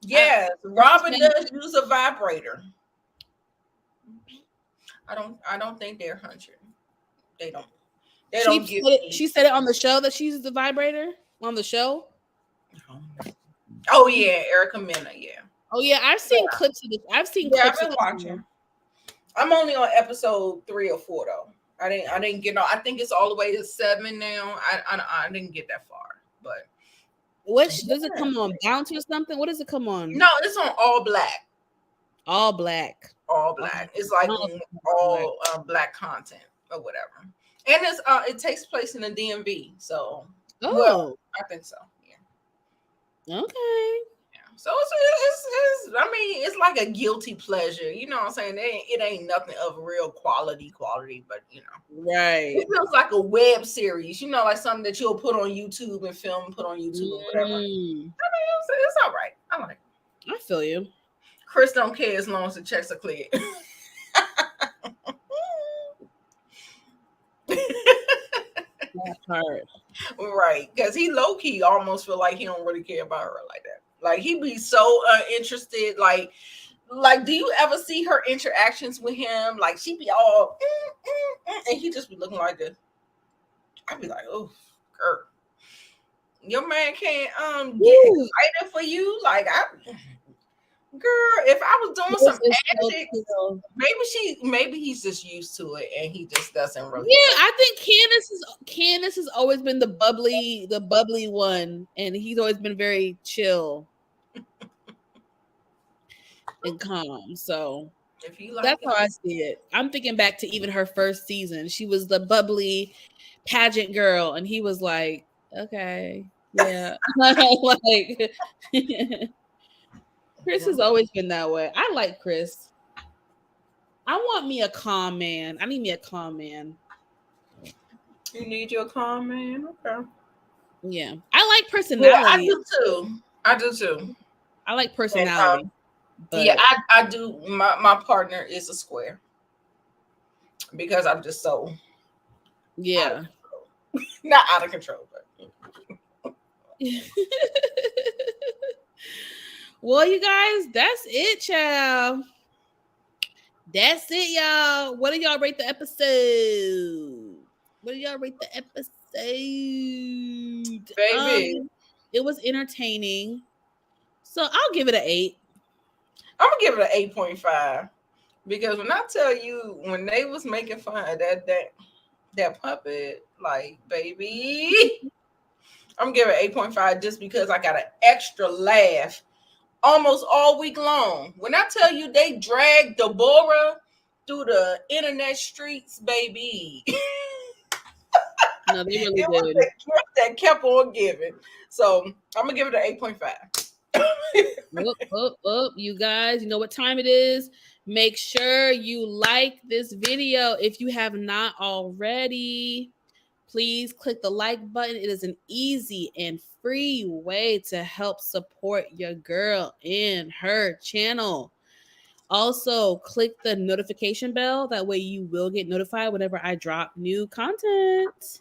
Yes, Robin does use a vibrator. I don't think they're hunching. They don't. She said it on the show that she uses the vibrator on the show. Oh yeah, Erica Mena, yeah. Oh yeah, I've seen clips of this. I've been watching. I'm only on episode 3 or 4 though. I didn't get on. I think it's all the way to 7 now. I didn't get that far, but what does it come on? Bounce or something? What does it come on? No, it's on All Black. All Black. All Black. It's like all black content or whatever. And it's it takes place in the DMV. So well, I think so. Yeah. Okay. So it's I mean, it's like a guilty pleasure. You know what I'm saying? It ain't nothing of real quality, but you know. Right. It feels like a web series, you know, like something that you'll put on YouTube and film and put on YouTube or whatever. I mean, it's all right. I like it. I feel you. Chris don't care as long as the checks are cleared. That's hard. Right. Because he low-key almost feel like he don't really care about her like that. Like he be so uninterested. Like do you ever see her interactions with him? Like she be all and he just be looking like this. I'd be like, oh, girl, your man can't get excited for you. Like girl, if I was doing some magic, maybe he's just used to it and he just doesn't really. Yeah, I think Candace has always been the bubbly one, and he's always been very chill and calm. So if you like that's how I see it. I'm thinking back to even her first season. She was the bubbly pageant girl, and he was like, okay, yeah, like. Chris has always been that way. I like Chris. I want me a calm man. I need me a calm man. You need your calm man? Okay. Yeah. I like personality. Yeah, I do too. I like personality. And, yeah, I do. My partner is a square. Because I'm just so yeah. Not out of control, but well, you guys, that's it, child. That's it, y'all. What do y'all rate the episode? Baby. It was entertaining. So I'll give it an 8. I'm gonna give it an 8.5. Because when I tell you, when they was making fun of that That puppet, like, baby. I'm giving it 8.5 just because I got an extra laugh almost all week long. When I tell you they dragged Deborah through the internet streets, baby. No, they really It was did. the gift that kept on giving. So I'm gonna give it an 8.5. You guys, you know what time it is. Make sure you like this video if you have not already. Please click the like button. It is an easy and free way to help support your girl in her channel. Also, click the notification bell. That way you will get notified whenever I drop new content.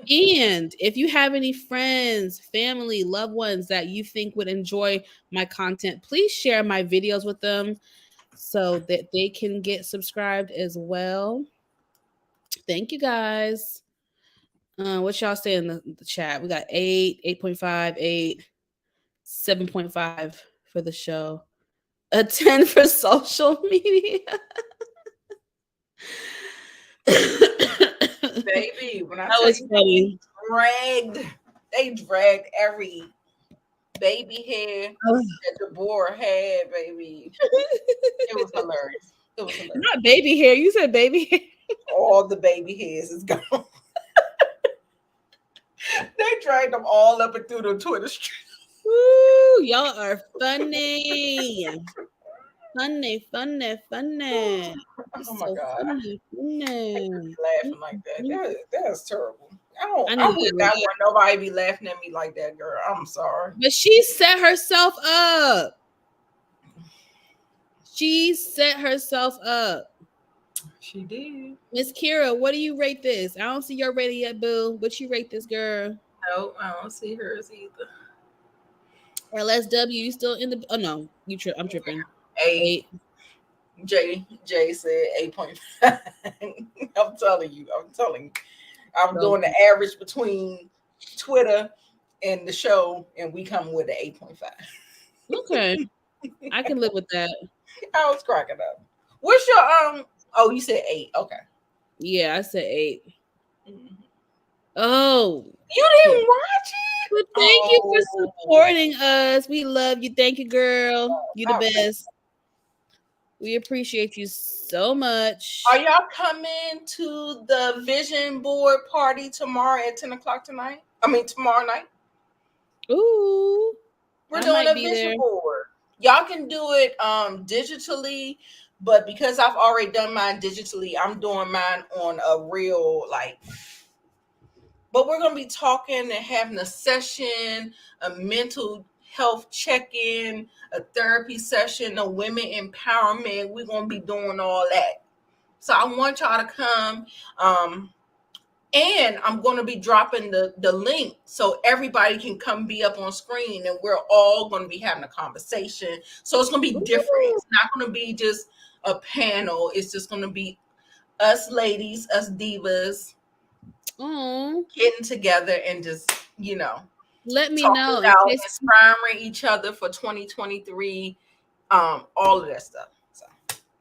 And if you have any friends, family, loved ones that you think would enjoy my content, please share my videos with them so that they can get subscribed as well. Thank you guys. What y'all say in the chat? We got 8, 8.5, 8, 7.5 for the show, a 10 for social media. Baby, when I That tell was you funny. they dragged every baby hair that Deborah had, baby. It was hilarious. It was hilarious. Not baby hair. You said baby hair. All the baby hairs is gone. They dragged them all up and through the Twitter street. Woo, y'all are funny. Funny. Oh my So god. funny. Laughing like that. That's terrible. I I need would to not read. want nobody to be laughing at me like that, girl. I'm sorry. But she set herself up. She set herself up. She did. Miss Kira, what do you rate this? I don't see your rating yet, boo. What you rate this, girl? No, I don't see hers either. LSW, you still in the? Oh no, I'm tripping. 8. Jay said 8.5. I'm telling you. I'm doing the average between Twitter and the show, and we come with an 8.5. Okay, I can live with that. I was cracking up. What's your Oh, you said 8. Okay. Yeah, I said 8. Mm-hmm. Oh, You didn't watch it? but thank you for supporting us. We love you. Thank you, girl. You the best. We appreciate you so much. Are y'all coming to the vision board party tomorrow at 10 o'clock tonight? Tomorrow night. Ooh, We're doing a vision board. Y'all can do it digitally, but because I've already done mine digitally, I'm doing mine on a real but we're going to be talking and having a session, a mental health check-in, a therapy session, a women empowerment. We're going to be doing all that. So I want y'all to come. And I'm going to be dropping the link so everybody can come be up on screen, and we're all going to be having a conversation. So it's going to be different. It's not going to be just a panel. It's just going to be us ladies, us divas, getting together and just, let me know about inspiring each other for 2023, all of that stuff. So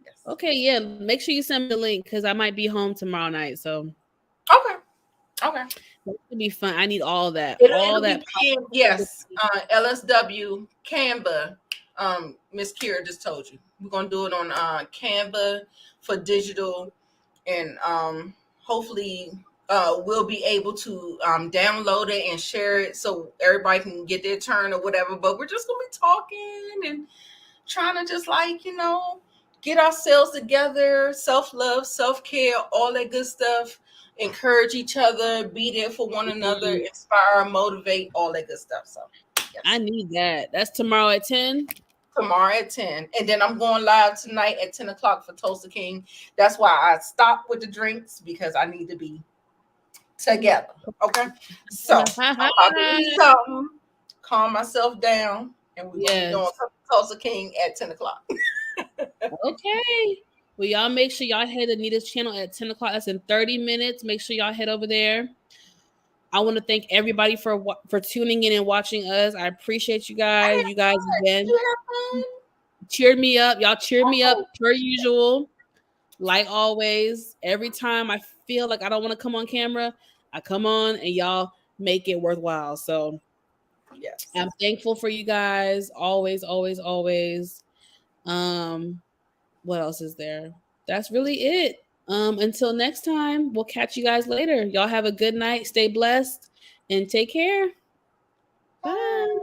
yes. Okay, yeah, make sure you send me the link because I might be home tomorrow night. So okay, that would be fun. I need all that. It'll be yes, LSW Canva. Miss Kira just told you we're gonna do it on Canva for digital, and hopefully we'll be able to download it and share it so everybody can get their turn or whatever. But we're just gonna be talking and trying to just get ourselves together, self-love, self-care, all that good stuff, encourage each other, be there for one another, inspire, motivate, all that good stuff. So yes. I need that. That's tomorrow at 10. Tomorrow at 10. And then I'm going live tonight at 10 o'clock for Tulsa King. That's why I stopped with the drinks, because I need to be together. Okay. So I'm about to eat something, calm myself down, and we're going to be doing Tulsa King at 10 o'clock. Okay. Well, y'all make sure y'all head to Anita's channel at 10 o'clock. That's in 30 minutes. Make sure y'all head over there. I want to thank everybody for tuning in and watching us. I appreciate you guys. You guys again cheered me up. Y'all cheered me up per usual. Like always, every time I feel like I don't want to come on camera, I come on and y'all make it worthwhile. So Yes. I'm thankful for you guys. Always, always, always. What else is there? That's really it. Until next time, we'll catch you guys later. Y'all have a good night. Stay blessed and take care. Bye.